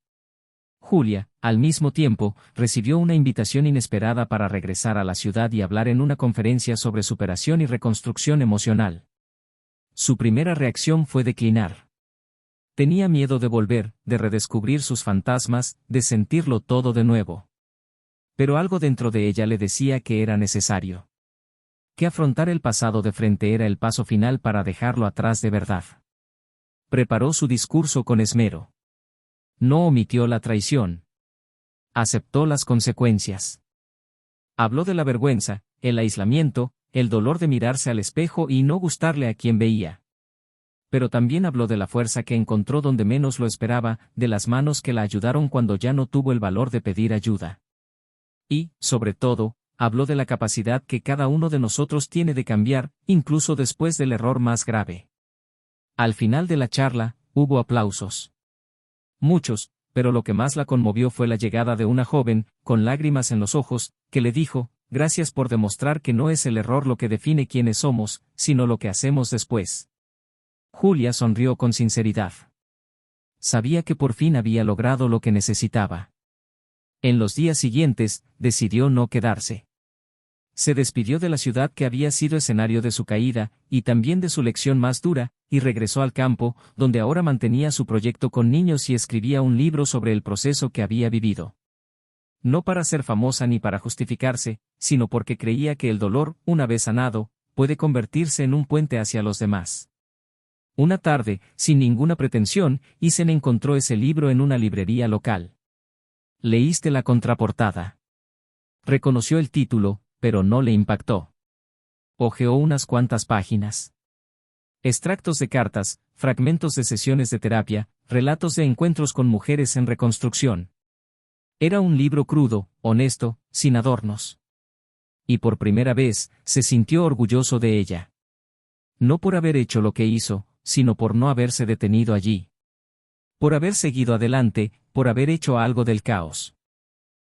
Julia, al mismo tiempo, recibió una invitación inesperada para regresar a la ciudad y hablar en una conferencia sobre superación y reconstrucción emocional. Su primera reacción fue declinar. Tenía miedo de volver, de redescubrir sus fantasmas, de sentirlo todo de nuevo. Pero algo dentro de ella le decía que era necesario. Que afrontar el pasado de frente era el paso final para dejarlo atrás de verdad. Preparó su discurso con esmero. No omitió la traición. Aceptó las consecuencias. Habló de la vergüenza, el aislamiento, el dolor de mirarse al espejo y no gustarle a quien veía. Pero también habló de la fuerza que encontró donde menos lo esperaba, de las manos que la ayudaron cuando ya no tuvo el valor de pedir ayuda. Y, sobre todo, habló de la capacidad que cada uno de nosotros tiene de cambiar, incluso después del error más grave. Al final de la charla, hubo aplausos. Muchos, pero lo que más la conmovió fue la llegada de una joven, con lágrimas en los ojos, que le dijo: «Gracias por demostrar que no es el error lo que define quiénes somos, sino lo que hacemos después». Julia sonrió con sinceridad. Sabía que por fin había logrado lo que necesitaba. En los días siguientes, decidió no quedarse. Se despidió de la ciudad que había sido escenario de su caída, y también de su lección más dura, y regresó al campo, donde ahora mantenía su proyecto con niños y escribía un libro sobre el proceso que había vivido. No para ser famosa ni para justificarse, sino porque creía que el dolor, una vez sanado, puede convertirse en un puente hacia los demás. Una tarde, sin ninguna pretensión, Isen encontró ese libro en una librería local. «¿Leíste la contraportada?». Reconoció el título, pero no le impactó. Hojeó unas cuantas páginas. Extractos de cartas, fragmentos de sesiones de terapia, relatos de encuentros con mujeres en reconstrucción. Era un libro crudo, honesto, sin adornos. Y por primera vez, se sintió orgulloso de ella. No por haber hecho lo que hizo, sino por no haberse detenido allí. Por haber seguido adelante, por haber hecho algo del caos.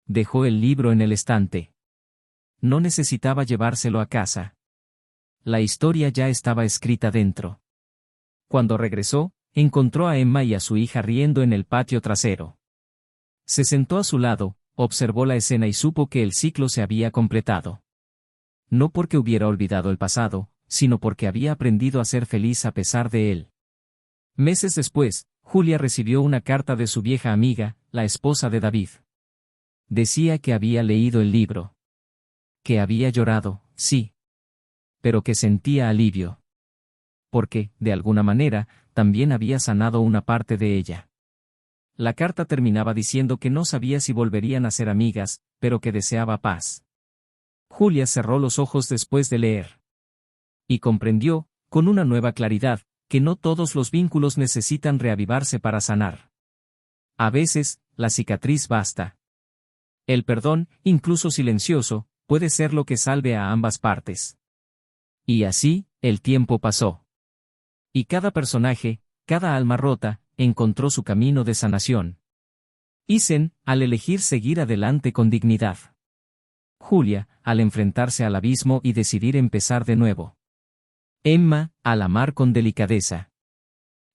Dejó el libro en el estante. No necesitaba llevárselo a casa. La historia ya estaba escrita dentro. Cuando regresó, encontró a Emma y a su hija riendo en el patio trasero. Se sentó a su lado, observó la escena y supo que el ciclo se había completado. No porque hubiera olvidado el pasado, sino porque había aprendido a ser feliz a pesar de él. Meses después, Julia recibió una carta de su vieja amiga, la esposa de David. Decía que había leído el libro. Que había llorado, sí. Pero que sentía alivio. Porque, de alguna manera, también había sanado una parte de ella. La carta terminaba diciendo que no sabía si volverían a ser amigas, pero que deseaba paz. Julia cerró los ojos después de leer. Y comprendió, con una nueva claridad, que no todos los vínculos necesitan reavivarse para sanar. A veces, la cicatriz basta. El perdón, incluso silencioso, puede ser lo que salve a ambas partes. Y así, el tiempo pasó. Y cada personaje, cada alma rota, encontró su camino de sanación. Isen, al elegir seguir adelante con dignidad. Julia, al enfrentarse al abismo y decidir empezar de nuevo. Emma, al amar con delicadeza.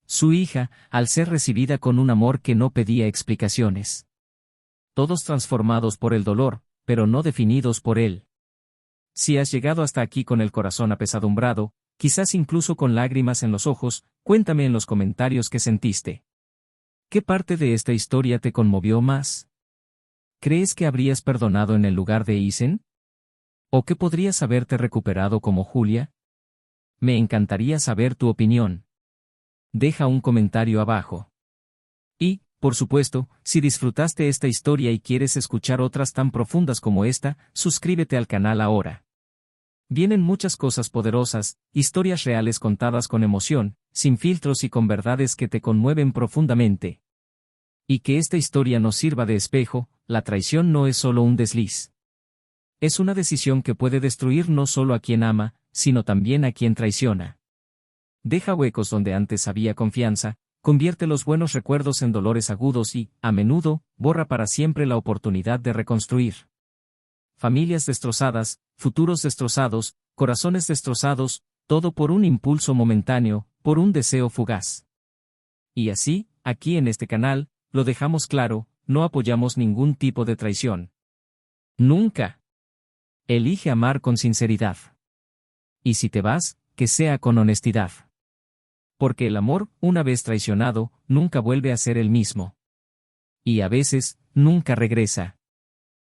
Su hija, al ser recibida con un amor que no pedía explicaciones. Todos transformados por el dolor, pero no definidos por él. Si has llegado hasta aquí con el corazón apesadumbrado, quizás incluso con lágrimas en los ojos, cuéntame en los comentarios qué sentiste. ¿Qué parte de esta historia te conmovió más? ¿Crees que habrías perdonado en el lugar de Isen? ¿O que podrías haberte recuperado como Julia? Me encantaría saber tu opinión. Deja un comentario abajo. Y, por supuesto, si disfrutaste esta historia y quieres escuchar otras tan profundas como esta, suscríbete al canal ahora. Vienen muchas cosas poderosas, historias reales contadas con emoción, sin filtros y con verdades que te conmueven profundamente. Y que esta historia nos sirva de espejo, la traición no es solo un desliz. Es una decisión que puede destruir no solo a quien ama, sino también a quien traiciona. Deja huecos donde antes había confianza, convierte los buenos recuerdos en dolores agudos y, a menudo, borra para siempre la oportunidad de reconstruir. Familias destrozadas, futuros destrozados, corazones destrozados, todo por un impulso momentáneo, por un deseo fugaz. Y así, aquí en este canal, lo dejamos claro, no apoyamos ningún tipo de traición. Nunca. Elige amar con sinceridad. Y si te vas, que sea con honestidad. Porque el amor, una vez traicionado, nunca vuelve a ser el mismo. Y a veces, nunca regresa.